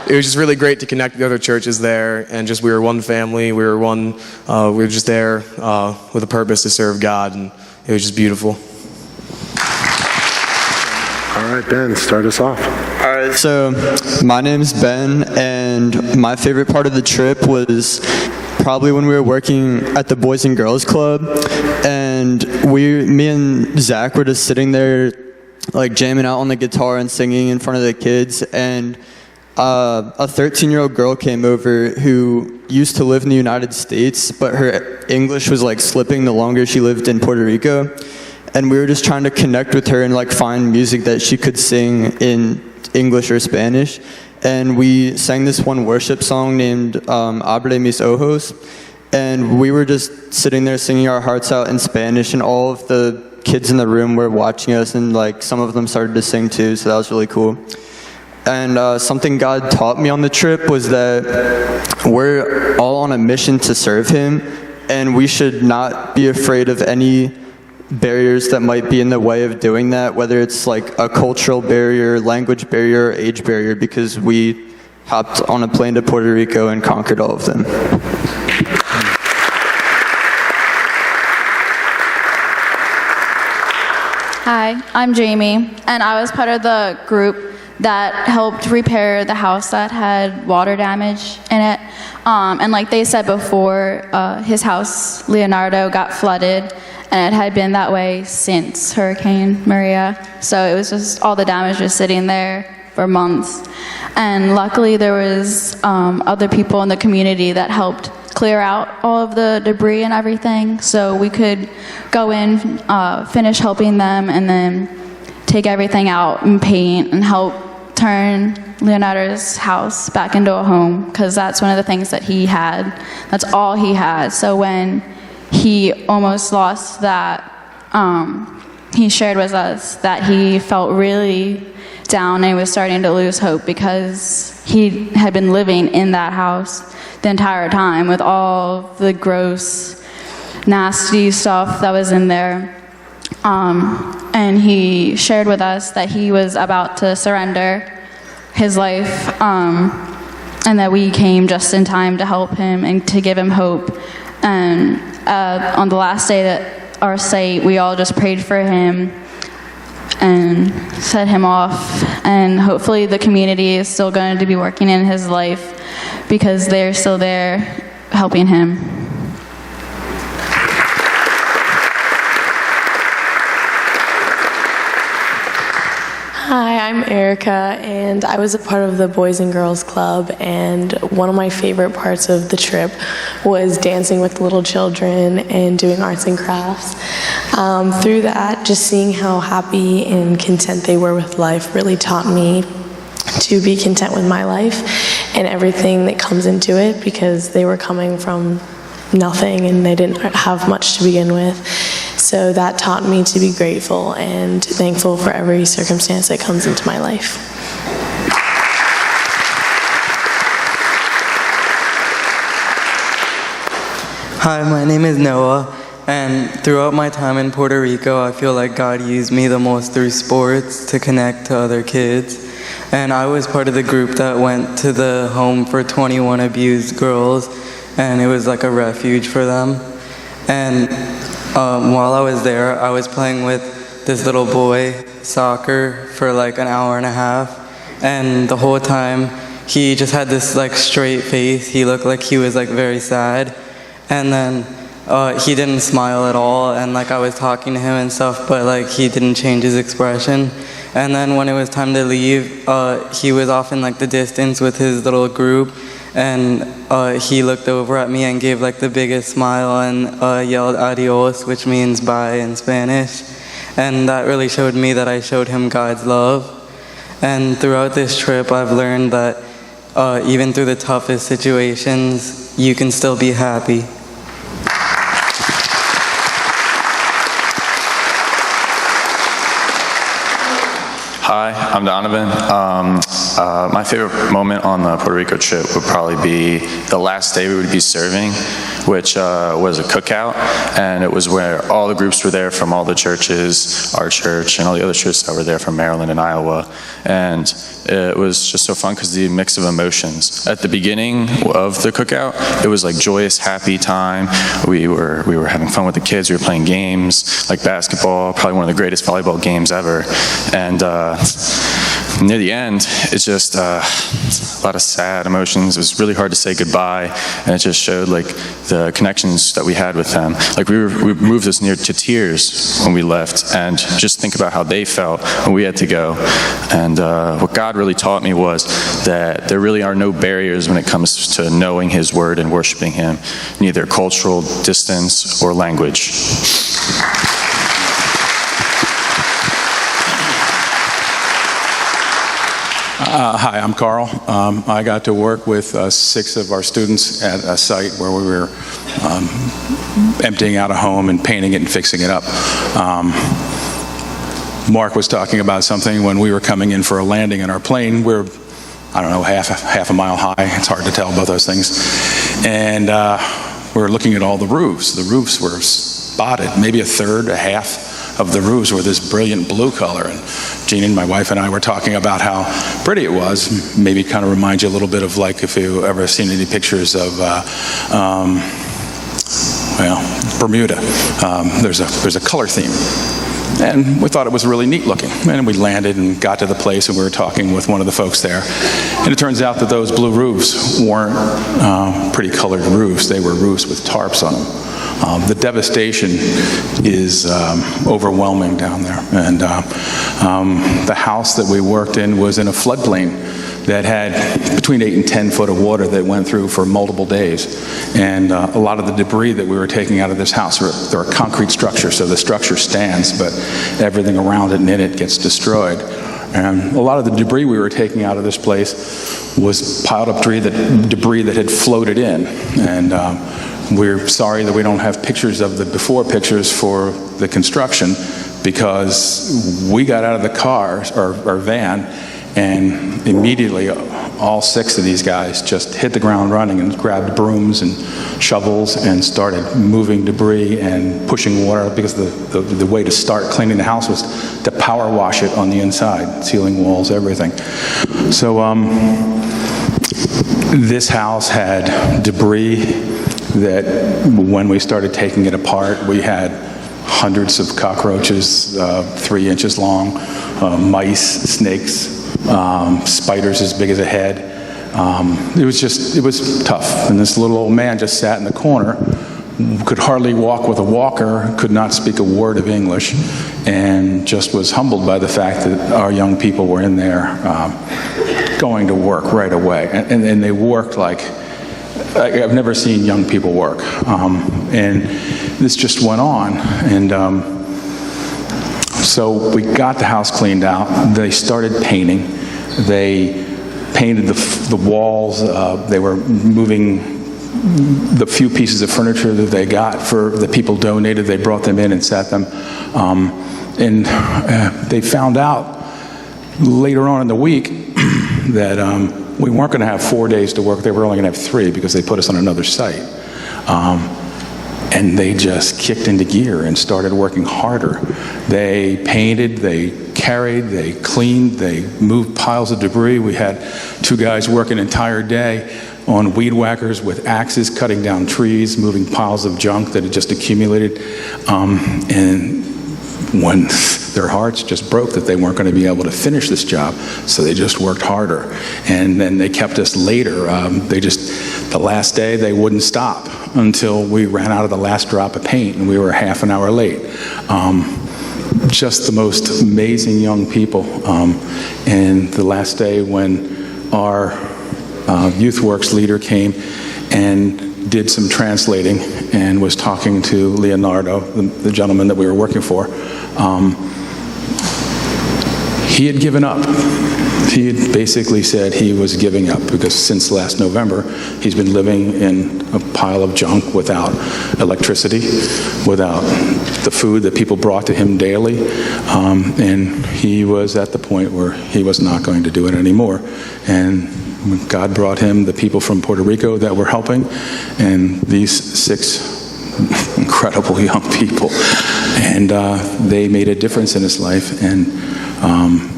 Speaker 13: it was just really great to connect with the other churches there, and just we were one family. We were just there with a purpose to serve God, and it was just beautiful.
Speaker 1: All right, Ben, start us off.
Speaker 2: All right, so my name's Ben, and my favorite part of the trip was probably when we were working at the Boys and Girls Club, and me and Zach were just sitting there like jamming out on the guitar and singing in front of the kids, and a 13-year-old girl came over who used to live in the United States, but her English was like slipping the longer she lived in Puerto Rico, and we were just trying to connect with her and like find music that she could sing in English or Spanish. And we sang this one worship song named Abre Mis Ojos, and we were just sitting there singing our hearts out in Spanish, and all of the kids in the room were watching us, and like some of them started to sing too, so that was really cool. And something God taught me on the trip was that we're all on a mission to serve Him, and we should not be afraid of any barriers that might be in the way of doing that, whether it's like a cultural barrier, language barrier, or age barrier, because we hopped on a plane to Puerto Rico and conquered all of them.
Speaker 12: Hi, I'm Jamie, and I was part of the group that helped repair the house that had water damage in it. And like they said before, his house, Leonardo, got flooded, and it had been that way since Hurricane Maria. So it was just all the damage was sitting there for months. And luckily there was other people in the community that helped clear out all of the debris and everything, so we could go in, finish helping them, and then take everything out and paint and help turn Leonardo's house back into a home, because that's one of the things that he had. That's all he had. So when he almost lost that, he shared with us that he felt really down and was starting to lose hope, because he had been living in that house the entire time with all the gross, nasty stuff that was in there. And he shared with us that he was about to surrender his life, and that we came just in time to help him and to give him hope. And on the last day at our site, we all just prayed for him and set him off. And hopefully the community is still going to be working in his life, because they're still there helping him.
Speaker 19: Hi, I'm Erica, and I was a part of the Boys and Girls Club, and one of my favorite parts of the trip was dancing with little children and doing arts and crafts. Through that, just seeing how happy and content they were with life really taught me to be content with my life and everything that comes into it, because they were coming from nothing and they didn't have much to begin with. So that taught me to be grateful and thankful for every circumstance that comes into my life.
Speaker 21: Hi, my name is Noah, and throughout my time in Puerto Rico, I feel like God used me the most through sports to connect to other kids. And I was part of the group that went to the home for 21 abused girls, and it was like a refuge for them. And while I was there, I was playing with this little boy soccer for like an hour and a half, and the whole time he just had this like straight face. He looked like he was like very sad, and then he didn't smile at all, and like I was talking to him and stuff, but like he didn't change his expression. And then when it was time to leave, he was off in like the distance with his little group, and he looked over at me and gave like the biggest smile and yelled adios, which means bye in Spanish. And that really showed me that I showed him God's love. And throughout this trip, I've learned that even through the toughest situations, you can still be happy.
Speaker 3: Hi, I'm Donovan. My favorite moment on the Puerto Rico trip would probably be the last day we would be serving, which was a cookout, and it was where all the groups were there from all the churches, our church, and all the other churches that were there from Maryland and Iowa. And it was just so fun because the mix of emotions. At the beginning of the cookout, it was like joyous, happy time. We were having fun with the kids. We were playing games like basketball, probably one of the greatest volleyball games ever. And near the end, it's just a lot of sad emotions. It was really hard to say goodbye, and it just showed like the connections that we had with them. Like we moved us near to tears when we left, and just think about how they felt when we had to go. And what God really taught me was that there really are no barriers when it comes to knowing His Word and worshiping Him, neither cultural distance or language.
Speaker 4: Hi, I'm Carl. I got to work with 6 of our students at a site where we were emptying out a home and painting it and fixing it up. Mark was talking about something when we were coming in for a landing in our plane. We're, I don't know, half a mile high. It's hard to tell both those things. And we were looking at all the roofs. The roofs were spotted, maybe a third, a half of the roofs were this brilliant blue color. And Jean and my wife and I were talking about how pretty it was. Maybe kind of reminds you a little bit of like if you ever seen any pictures of Bermuda. There's a color theme. And we thought it was really neat looking. And we landed and got to the place, and we were talking with one of the folks there. And it turns out that those blue roofs weren't pretty colored roofs. They were roofs with tarps on them. The devastation is overwhelming down there. And the house that we worked in was in a floodplain that had between 8 and 10 foot of water that went through for multiple days. And a lot of the debris that we were taking out of this house, they're a concrete structure, so the structure stands, but everything around it and in it gets destroyed. And a lot of the debris we were taking out of this place was piled up debris that had floated in. And we're sorry that we don't have pictures of the before pictures for the construction, because we got out of the car, our van, and immediately all 6 of these guys just hit the ground running and grabbed brooms and shovels and started moving debris and pushing water, because the way to start cleaning the house was to power wash it on the inside, ceiling, walls, everything. So this house had debris that when we started taking it apart, we had hundreds of cockroaches, 3 inches long, mice, snakes, spiders as big as a head. It was tough. And this little old man just sat in the corner, could hardly walk with a walker, could not speak a word of English, and just was humbled by the fact that our young people were in there going to work right away. And they worked like, I've never seen young people work. And this just went on. And so we got the house cleaned out. They started painting. They painted the walls. They were moving the few pieces of furniture that they got for the people donated. They brought them in and set them. And they found out later on in the week that we weren't going to have 4 days to work. They were only going to have 3 because they put us on another site. And they just kicked into gear and started working harder. They painted, they carried, they cleaned, they moved piles of debris. We had 2 guys work an entire day on weed whackers with axes, cutting down trees, moving piles of junk that had just accumulated. And when their hearts just broke that they weren't going to be able to finish this job, so they just worked harder. And then they kept us later. The last day they wouldn't stop until we ran out of the last drop of paint, and we were half an hour late. Just the most amazing young people. And the last day when our Youth Works leader came and did some translating and was talking to Leonardo, the gentleman that we were working for. He had given up. He had basically said he was giving up because since last November, he's been living in a pile of junk without electricity, without the food that people brought to him daily, and he was at the point where he was not going to do it anymore. And God brought him the people from Puerto Rico that were helping, and these 6 incredible young people, and they made a difference in his life, and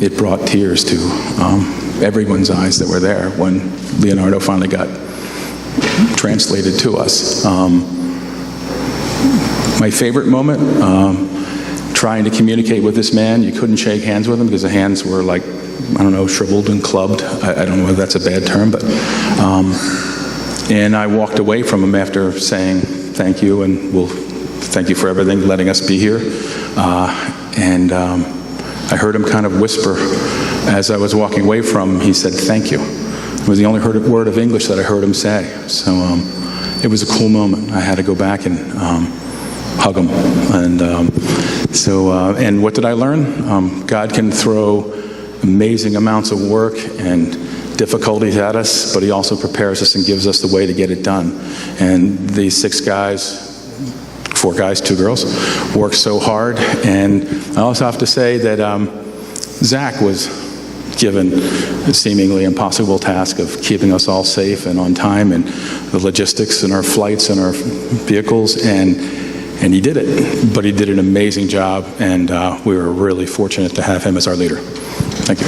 Speaker 4: it brought tears to everyone's eyes that were there when Leonardo finally got translated to us. My favorite moment, trying to communicate with this man. You couldn't shake hands with him because the hands were like, I don't know, shriveled and clubbed. I don't know whether that's a bad term, but and I walked away from him after saying thank you, and thank you for everything, letting us be here. I heard him kind of whisper as I was walking away from him. He said, "Thank you." It was the only word of English that I heard him say. So it was a cool moment. I had to go back and hug him. And what did I learn? God can throw amazing amounts of work and difficulties at us, but he also prepares us and gives us the way to get it done. And these 6 guys, 4 guys, 2 girls, worked so hard. And I also have to say that Zach was given a seemingly impossible task of keeping us all safe and on time, and the logistics and our flights and our vehicles, and he did it. But he did an amazing job, and we were really fortunate to have him as our leader. Thank you.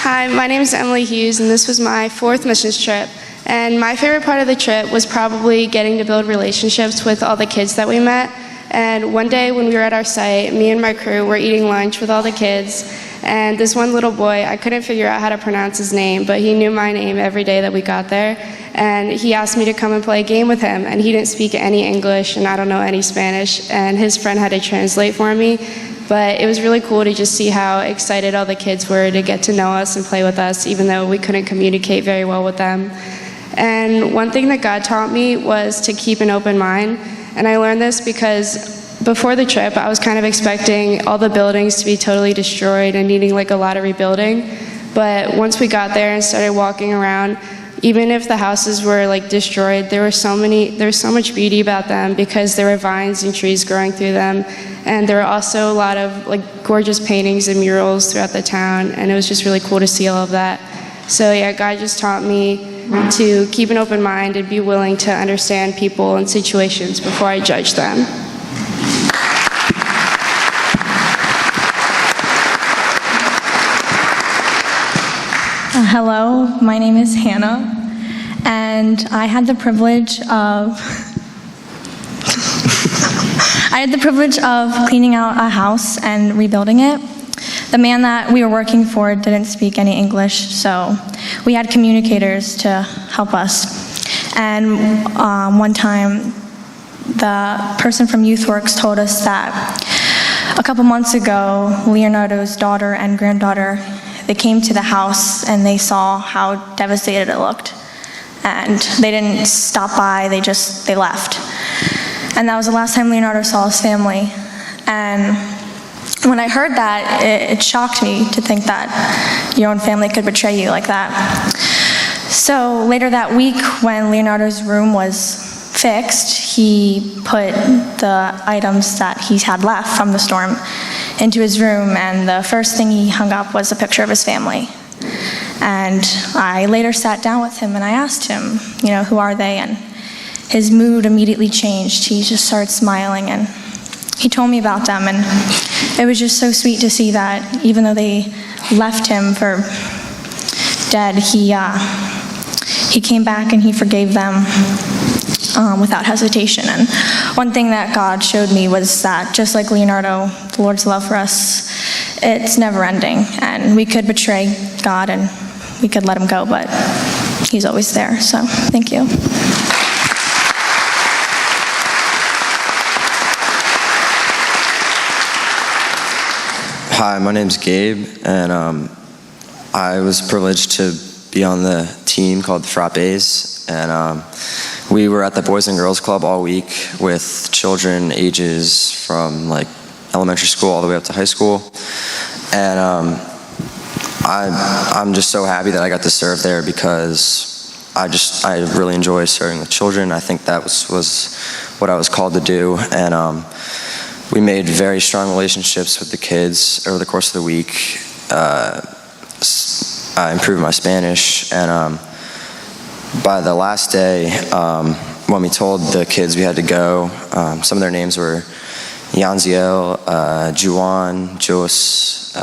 Speaker 5: Hi, my name is Emily Hughes, and this was my 4th missions trip. And my favorite part of the trip was probably getting to build relationships with all the kids that we met. And one day when we were at our site, me and my crew were eating lunch with all the kids, and this one little boy, I couldn't figure out how to pronounce his name, but he knew my name every day that we got there. And he asked me to come and play a game with him, and he didn't speak any English, and I don't know any Spanish, and his friend had to translate for me. But it was really cool to just see how excited all the kids were to get to know us and play with us, even though we couldn't communicate very well with them. And one thing that God taught me was to keep an open mind. And I learned this because before the trip, I was kind of expecting all the buildings to be totally destroyed and needing like a lot of rebuilding. But once we got there and started walking around, even if the houses were like destroyed, there was so much beauty about them because there were vines and trees growing through them. And there were also a lot of like gorgeous paintings and murals throughout the town. And it was just really cool to see all of that. So yeah, God just taught me to keep an open mind and be willing to understand people and situations before I judge them.
Speaker 6: Hello, my name is Hannah, and I had the privilege of cleaning out a house and rebuilding it. The man that we were working for didn't speak any English, so we had communicators to help us. And one time, the person from Youth Works told us that a couple months ago, Leonardo's daughter and granddaughter, they came to the house and they saw how devastated it looked. And they didn't stop by, they left. And that was the last time Leonardo saw his family. And when I heard that, it shocked me to think that your own family could betray you like that. So later that week, when Leonardo's room was fixed, he put the items that he had left from the storm into his room, and the first thing he hung up was a picture of his family. And I later sat down with him and I asked him, who are they? And his mood immediately changed. He just started smiling and he told me about them, and it was just so sweet to see that even though they left him for dead, he came back and he forgave them without hesitation. And one thing that God showed me was that just like Leonardo, the Lord's love for us, it's never ending. And we could betray God and we could let him go, but he's always there. So thank you.
Speaker 22: Hi, my name's Gabe, and
Speaker 7: I was privileged to be on the team called the Frappes, and we were at the Boys and Girls Club all week with children ages from like elementary school all the way up to high school. And I'm just so happy that I got to serve there because I really enjoy serving with children. I think that was what I was called to do. And we made very strong relationships with the kids over the course of the week. I improved my Spanish, and by the last day, when we told the kids we had to go, some of their names were Yanziel, Juan, Jos,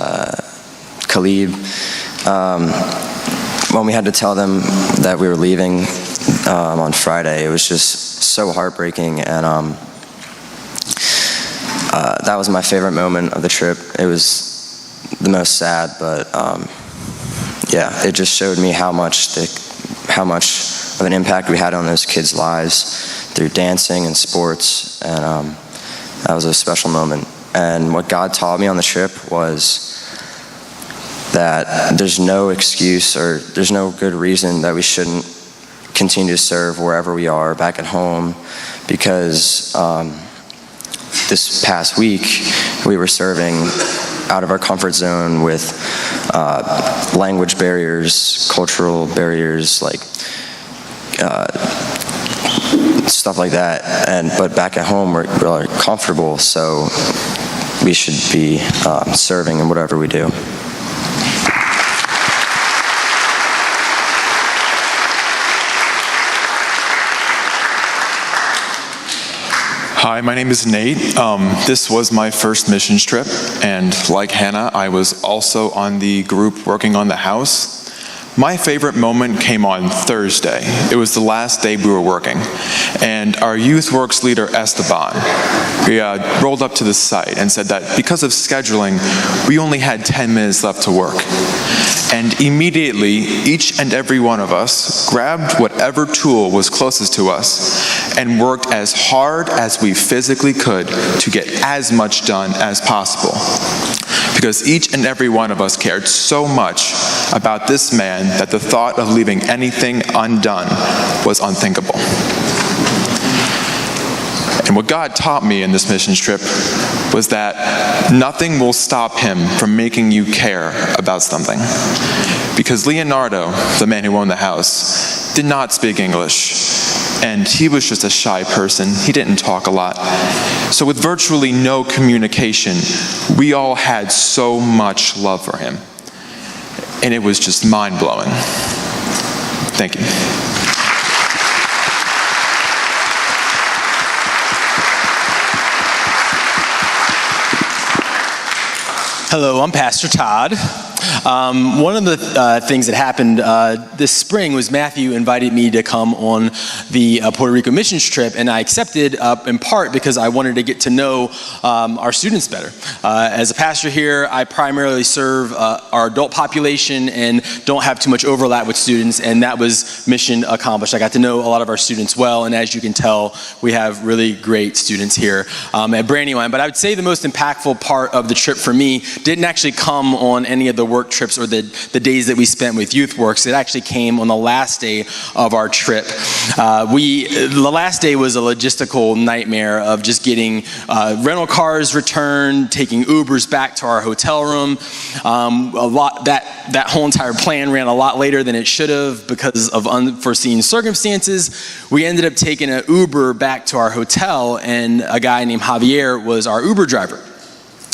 Speaker 7: Khalib. When we had to tell them that we were leaving on Friday, it was just so heartbreaking, and that was my favorite moment of the trip. It was the most sad, but yeah, it just showed me how much of an impact we had on those kids' lives through dancing and sports, and that was a special moment. And what God taught me on the trip was that there's no excuse or there's no good reason that we shouldn't continue to serve wherever we are back at home, because this past week we were serving out of our comfort zone with language barriers, cultural barriers, like stuff like that. But back at home we're comfortable, so we should be serving in whatever we do.
Speaker 8: Hi, my name is Nate. This was my first missions trip, and like Hannah, I was also on the group working on the house. My favorite moment came on Thursday. It was the last day we were working, and our youth works leader, Esteban, we rolled up to the site and said that because of scheduling, we only had 10 minutes left to work. And immediately, each and every one of us grabbed whatever tool was closest to us and worked as hard as we physically could to get as much done as possible. Because each and every one of us cared so much about this man that the thought of leaving anything undone was unthinkable. And what God taught me in this missions trip was that nothing will stop him from making you care about something. Because Leonardo, the man who owned the house, did not speak English. And he was just a shy person. He didn't talk a lot. So with virtually no communication, we all had so much love for him. And it was just mind-blowing. Thank you.
Speaker 22: Hello, I'm Pastor Todd. One of the things that happened this spring was Matthew invited me to come on the Puerto Rico missions trip, and I accepted in part because I wanted to get to know our students better. As a pastor here, I primarily serve our adult population and don't have too much overlap with students, and that was mission accomplished. I got to know a lot of our students well, and as you can tell, we have really great students here at Brandywine. But I would say the most impactful part of the trip for me didn't actually come on any of the work trips or the days that we spent with Youth Works. It actually came on the last day of our trip. The last day was a logistical nightmare of just getting rental cars returned, taking Ubers back to our hotel room. That whole entire plan ran a lot later than it should have because of unforeseen circumstances. We ended up taking an Uber back to our hotel, and a guy named Javier was our Uber driver.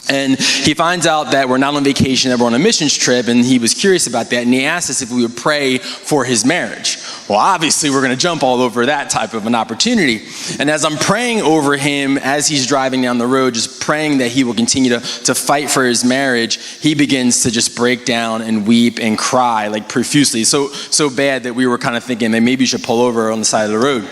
Speaker 22: And he finds out that we're not on vacation, that we're on a missions trip, and he was curious about that, and he asked us if we would pray for his marriage. Well, obviously, we're going to jump all over that type of an opportunity. And as I'm praying over him, as he's driving down the road, just praying that he will continue to fight for his marriage, he begins to just break down and weep and cry, like profusely, so bad that we were kind of thinking that maybe you should pull over on the side of the road.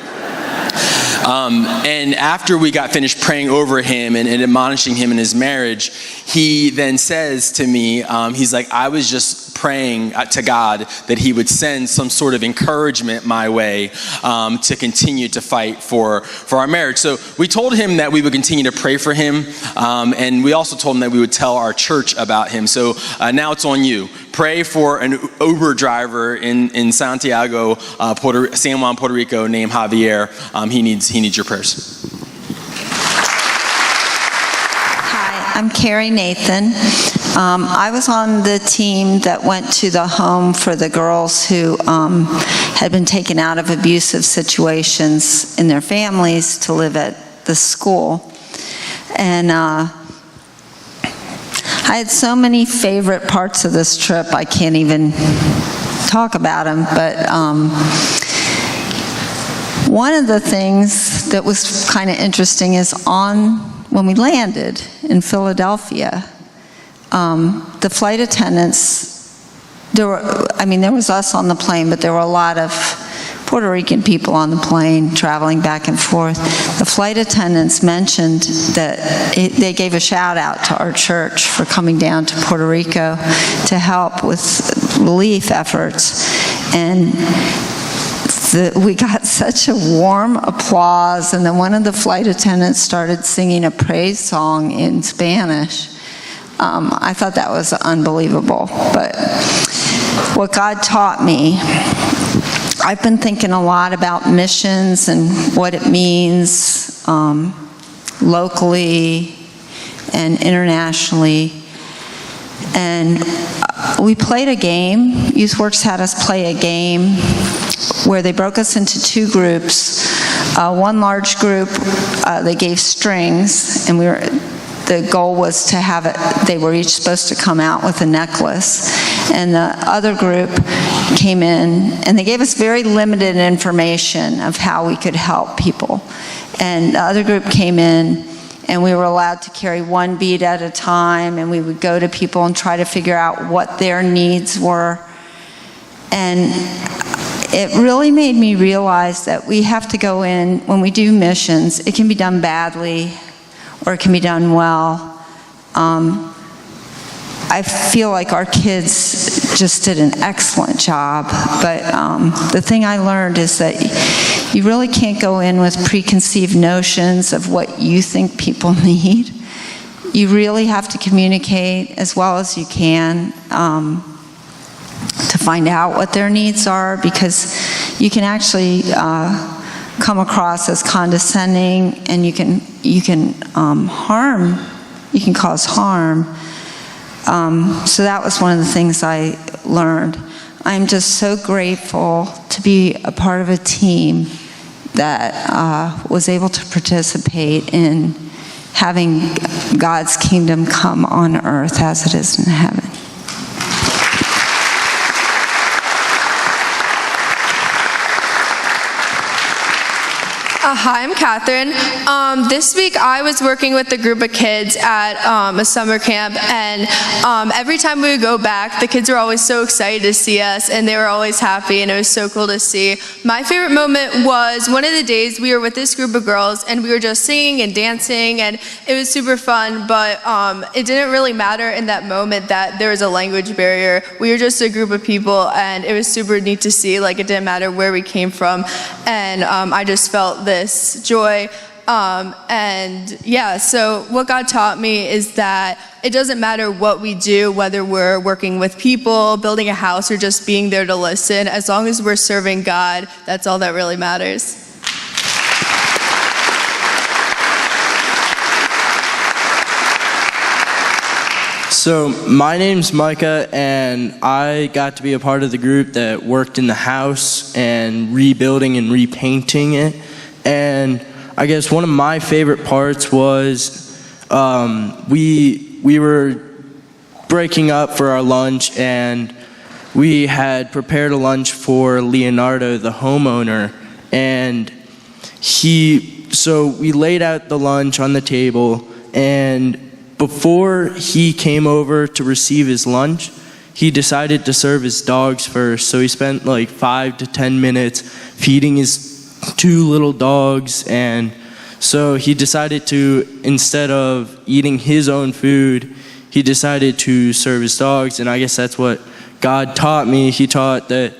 Speaker 22: And after we got finished praying over him and admonishing him in his marriage, he then says to me, he's like, I was just praying to God that he would send some sort of encouragement my way to continue to fight for our marriage. So we told him that we would continue to pray for him, and we also told him that we would tell our church about him. So now it's on you. pray for an Uber driver in Santiago, San Juan, Puerto Rico, named Javier. He needs your prayers.
Speaker 9: I'm Carrie Nathan. I was on the team that went to the home for the girls who had been taken out of abusive situations in their families to live at the school. And I had so many favorite parts of this trip, I can't even talk about them, but one of the things that was kind of interesting is when we landed in Philadelphia, the flight attendants, there was us on the plane, but there were a lot of Puerto Rican people on the plane traveling back and forth. The flight attendants mentioned that they gave a shout out to our church for coming down to Puerto Rico to help with relief efforts. And we got such a warm applause, and then one of the flight attendants started singing a praise song in Spanish. I thought that was unbelievable. But what God taught me, I've been thinking a lot about missions and what it means locally and internationally. And we played a game. YouthWorks had us play a game where they broke us into two groups. One large group, they gave strings, and the goal was to have it, they were each supposed to come out with a necklace. And the other group came in, and they gave us very limited information of how we could help people. And the other group came in, and we were allowed to carry one bead at a time, and we would go to people and try to figure out what their needs were. And it really made me realize that we have to go in, when we do missions, it can be done badly or it can be done well. I feel like our kids just did an excellent job, but the thing I learned is that you really can't go in with preconceived notions of what you think people need. You really have to communicate as well as you can to find out what their needs are, because you can actually come across as condescending, and you can cause harm. So that was one of the things I learned. I'm just so grateful to be a part of a team that was able to participate in having God's kingdom come on earth as it is in heaven.
Speaker 10: Hi, I'm Catherine. This week I was working with a group of kids at a summer camp, and every time we would go back, the kids were always so excited to see us, and they were always happy, and it was so cool to see. My favorite moment was one of the days we were with this group of girls, and we were just singing and dancing, and it was super fun, but it didn't really matter in that moment that there was a language barrier. We were just a group of people, and it was super neat to see. Like, it didn't matter where we came from, and I just felt this joy. And yeah, so what God taught me is that it doesn't matter what we do, whether we're working with people, building a house, or just being there to listen. As long as we're serving God, that's all that really matters.
Speaker 20: So my name's Micah, and I got to be a part of the group that worked in the house and rebuilding and repainting it. And I guess one of my favorite parts was we were breaking up for our lunch, and we had prepared a lunch for Leonardo, the homeowner, and so we laid out the lunch on the table, and before he came over to receive his lunch, he decided to serve his dogs first. So he spent like 5 to 10 minutes feeding his 2 little dogs, and so he decided to, instead of eating his own food, he decided to serve his dogs. And I guess that's what God taught me. He taught that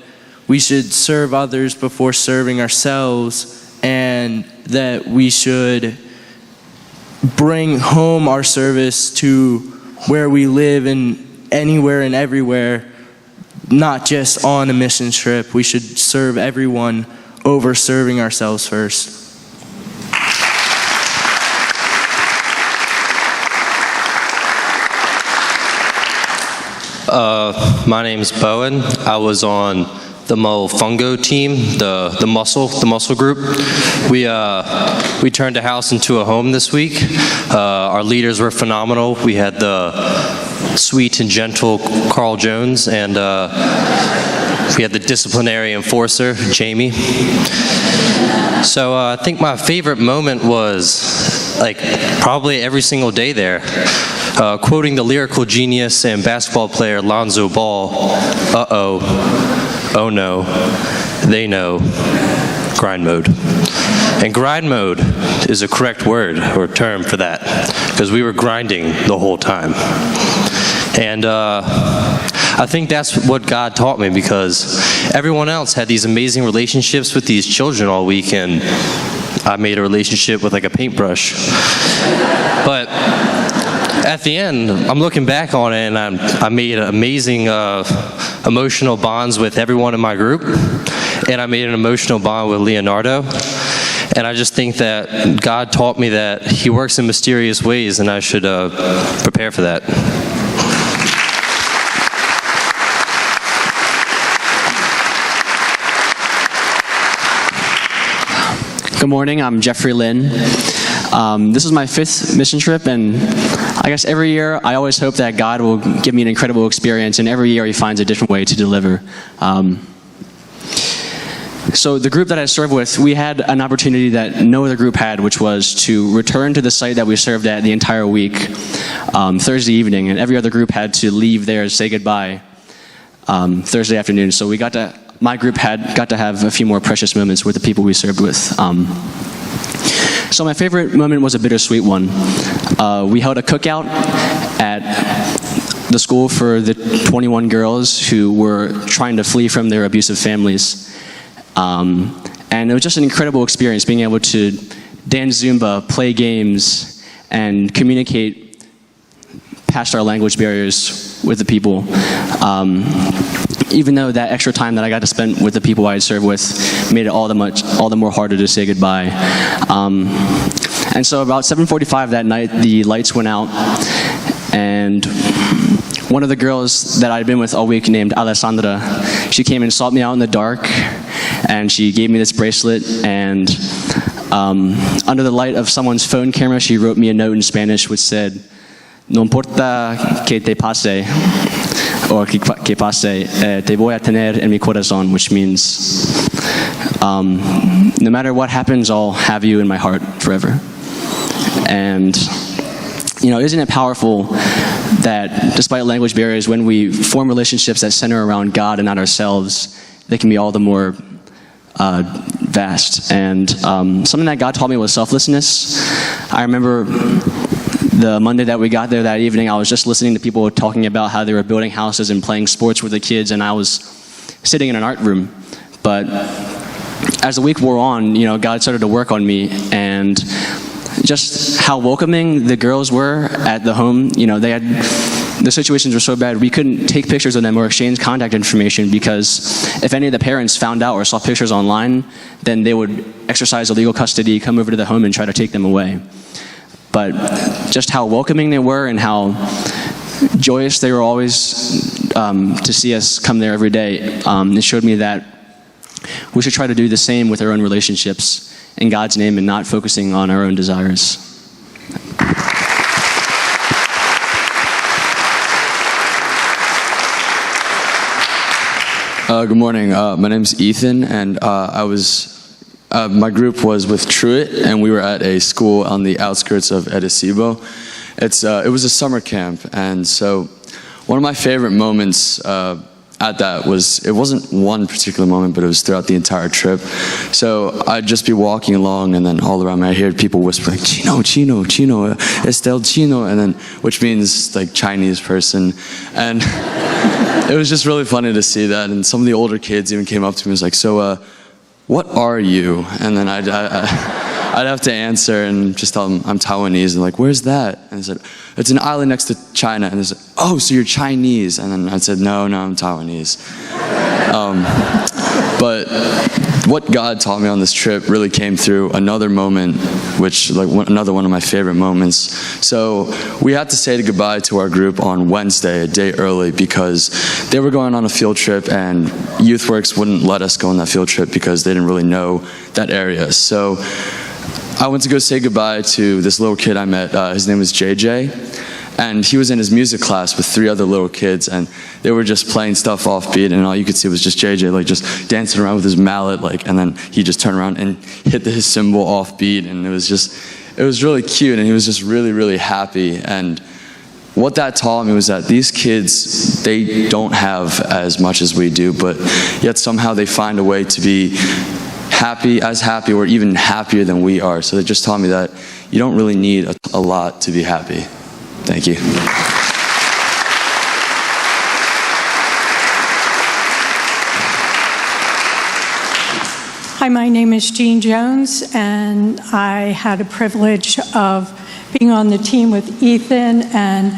Speaker 20: we should serve others before serving ourselves, and that we should bring home our service to where we live and anywhere and everywhere, not just on a mission trip. We should serve everyone over serving ourselves first.
Speaker 11: My name's Bowen. I was on the Mofungo team, the muscle group. We turned a house into a home this week. Our leaders were phenomenal. We had the sweet and gentle Carl Jones, and we had the disciplinary enforcer, Jamie. So I think my favorite moment was probably every single day there. Quoting the lyrical genius and basketball player Lonzo Ball, oh no, they know, grind mode. And grind mode is a correct word or term for that, because we were grinding the whole time. And I think that's what God taught me, because everyone else had these amazing relationships with these children all week, and I made a relationship with a paintbrush. But at the end, I'm looking back on it, and I made amazing emotional bonds with everyone in my group, and I made an emotional bond with Leonardo. And I just think that God taught me that He works in mysterious ways, and I should prepare for that.
Speaker 14: Good morning, I'm Jeffrey Lynn. This is my 5th mission trip, and I guess every year I always hope that God will give me an incredible experience, and every year He finds a different way to deliver. So the group that I served with, we had an opportunity that no other group had, which was to return to the site that we served at the entire week, Thursday evening, and every other group had to leave there and say goodbye Thursday afternoon. So my group got to have a few more precious moments with the people we served with. So my favorite moment was a bittersweet one. We held a cookout at the school for the 21 girls who were trying to flee from their abusive families. And it was just an incredible experience being able to dance Zumba, play games, and communicate past our language barriers with the people. Even though that extra time that I got to spend with the people I had served with made it all the more harder to say goodbye. And so about 7:45 that night, the lights went out, and one of the girls that I'd been with all week, named Alessandra, she came and sought me out in the dark, and she gave me this bracelet, and under the light of someone's phone camera, she wrote me a note in Spanish which said, "No importa que te pase, or que pase, te voy a tener en mi corazón," which means, no matter what happens, I'll have you in my heart forever. And, isn't it powerful that despite language barriers, when we form relationships that center around God and not ourselves, they can be all the more vast. And something that God taught me was selflessness. I remember the Monday that we got there that evening, I was just listening to people talking about how they were building houses and playing sports with the kids, and I was sitting in an art room. But as the week wore on, God started to work on me, and just how welcoming the girls were at the home. The situations were so bad, we couldn't take pictures of them or exchange contact information, because if any of the parents found out or saw pictures online, then they would exercise illegal custody, come over to the home and try to take them away. But just how welcoming they were and how joyous they were always to see us come there every day, it showed me that we should try to do the same with our own relationships in God's name and not focusing on our own desires.
Speaker 23: Good morning. My name's Ethan, and my group was with Truett, and we were at a school on the outskirts of Arecibo. It was a summer camp, and so one of my favorite moments at that was, it wasn't one particular moment, but it was throughout the entire trip. So I'd just be walking along, and then all around me I heard people whispering, "Chino, Chino, Chino, Estel Chino," and then, which means like Chinese person. And it was just really funny to see that. And some of the older kids even came up to me and was like, "So, what are you?" And then I'd have to answer and just tell them I'm Taiwanese. And like, where's that? And they said, it's an island next to China. And they said, oh, so you're Chinese? And then I said, no, I'm Taiwanese. But what God taught me on this trip really came through another moment, which another one of my favorite moments. So we had to say goodbye to our group on Wednesday, a day early, because they were going on a field trip and YouthWorks wouldn't let us go on that field trip because they didn't really know that area. So I went to go say goodbye to this little kid I met. His name was JJ. And he was in his music class with 3 other little kids, and they were just playing stuff offbeat, and all you could see was just JJ, like, just dancing around with his mallet, like, and then he just turned around and hit his cymbal offbeat, and it was really cute, and he was just really, really happy. And what that taught me was that these kids, they don't have as much as we do, but yet somehow they find a way to be happy, or even happier than we are. So it just taught me that you don't really need a lot to be happy. Thank you.
Speaker 15: Hi, my name is Jean Jones, and I had a privilege of being on the team with Ethan and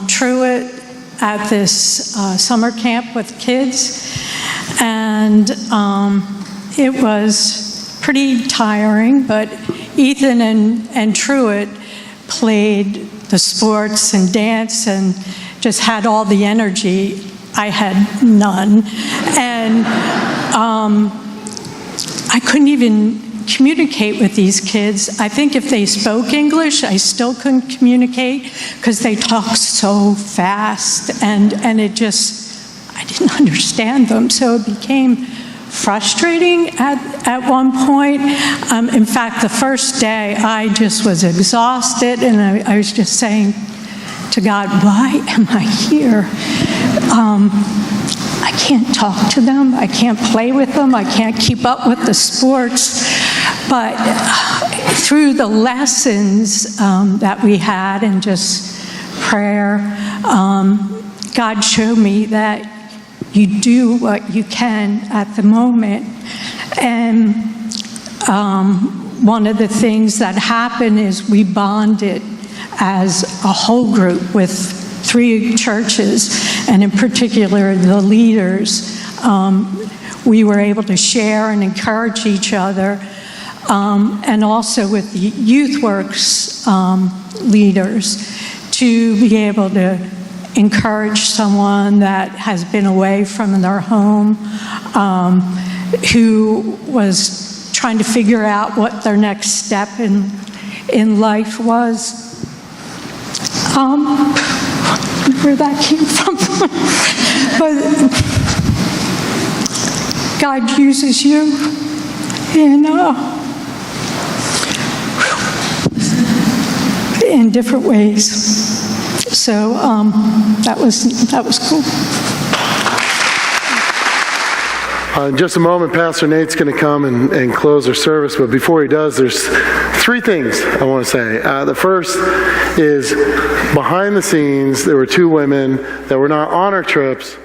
Speaker 15: Truett at this summer camp with kids. And it was pretty tiring, but Ethan and Truett played the sports and dance and just had all the energy. I had none. And I couldn't even communicate with these kids. I think if they spoke English, I still couldn't communicate because they talk so fast, and it just, I didn't understand them. So it became frustrating at one point. In fact, the first day I just was exhausted, and I was just saying to God, why am I here? I can't talk to them, I can't play with them, I can't keep up with the sports. But through the lessons that we had and just prayer, God showed me that you do what you can at the moment. And one of the things that happened is we bonded as a whole group with 3 churches, and in particular the leaders. We were able to share and encourage each other, and also with the YouthWorks leaders, to be able to encourage someone that has been away from their home, who was trying to figure out what their next step in life was. Where that came from. But God uses you in different ways. So that was cool.
Speaker 1: In just a moment, Pastor Nate's going to come and close our service, but before he does, there's 3 things I want to say. The first is, behind the scenes, there were 2 women that were not on our trips,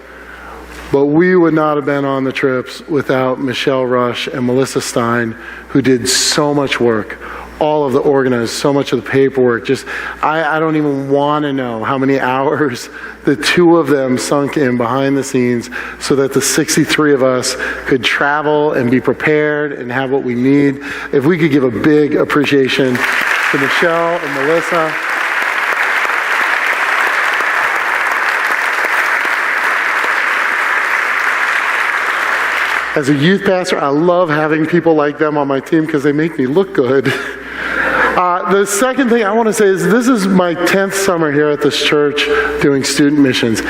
Speaker 1: but we would not have been on the trips without Michelle Rush and Melissa Stein, who did so much work. All of the organized, so much of the paperwork. Just, I don't even want to know how many hours the 2 of them sunk in behind the scenes so that the 63 of us could travel and be prepared and have what we need. If we could give a big appreciation to Michelle and Melissa. As a youth pastor, I love having people like them on my team because they make me look good. The second thing I want to say is, this is my 10th summer here at this church doing student missions.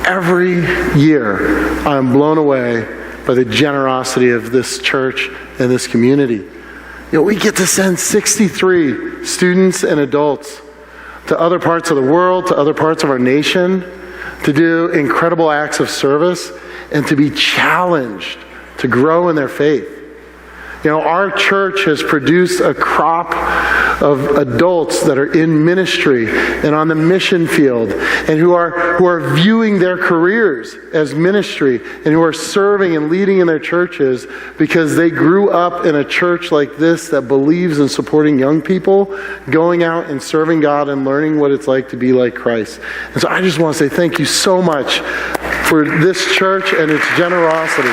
Speaker 1: Every year, I'm blown away by the generosity of this church and this community. We get to send 63 students and adults to other parts of the world, to other parts of our nation, to do incredible acts of service and to be challenged to grow in their faith. Our church has produced a crop of adults that are in ministry and on the mission field, and who are viewing their careers as ministry, and who are serving and leading in their churches because they grew up in a church like this that believes in supporting young people, going out and serving God and learning what it's like to be like Christ. And so I just want to say thank you so much for this church and its generosity.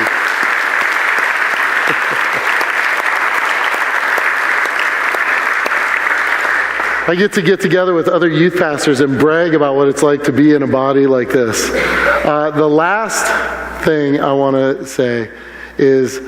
Speaker 1: I get together with other youth pastors and brag about what it's like to be in a body like this. The last thing I want to say is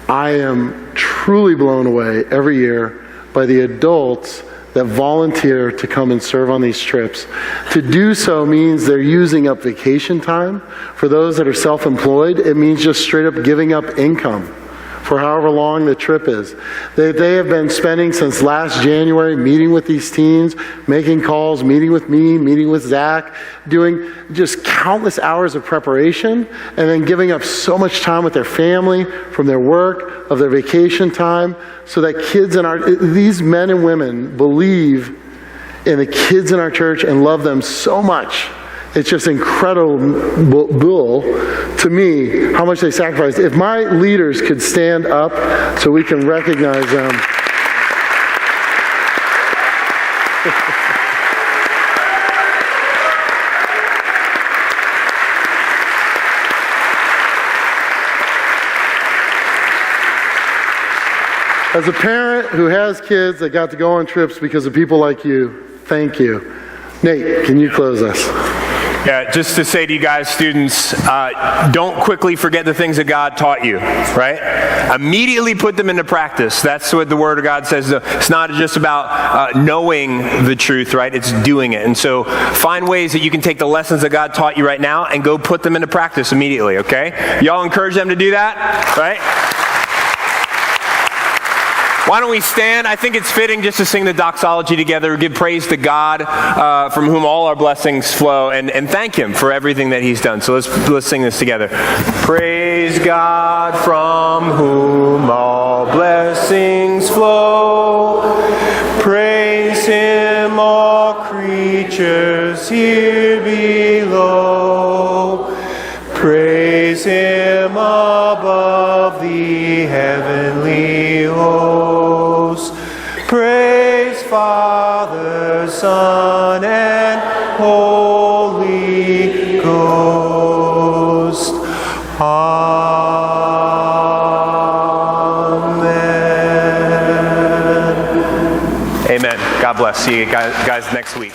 Speaker 1: I am truly blown away every year by the adults that volunteer to come and serve on these trips. To do so means they're using up vacation time. For those that are self-employed, it means just straight up giving up income for however long the trip is. They have been spending since last January meeting with these teens, making calls, meeting with me, meeting with Zach, doing just countless hours of preparation, and then giving up so much time with their family, from their work, of their vacation time, so that these men and women believe in the kids in our church and love them so much. It's just incredible to me how much they sacrifice. If my leaders could stand up so we can recognize them. As a parent who has kids that got to go on trips because of people like you, thank you. Nate, can you close us?
Speaker 16: Yeah, just to say to you guys, students, don't quickly forget the things that God taught you, right? Immediately put them into practice. That's what the Word of God says. It's not just about knowing the truth, right? It's doing it. And so find ways that you can take the lessons that God taught you right now and go put them into practice immediately, okay? Y'all encourage them to do that, right? Why don't we stand? I think it's fitting just to sing the doxology together, give praise to God from whom all our blessings flow, and thank Him for everything that He's done. So let's sing this together. Praise God from whom all blessings flow. Praise Him, all creatures here below. Praise Him above the heavenly hosts. Praise Father, Son, and Holy Ghost. Amen. Amen. God bless. See you guys next week.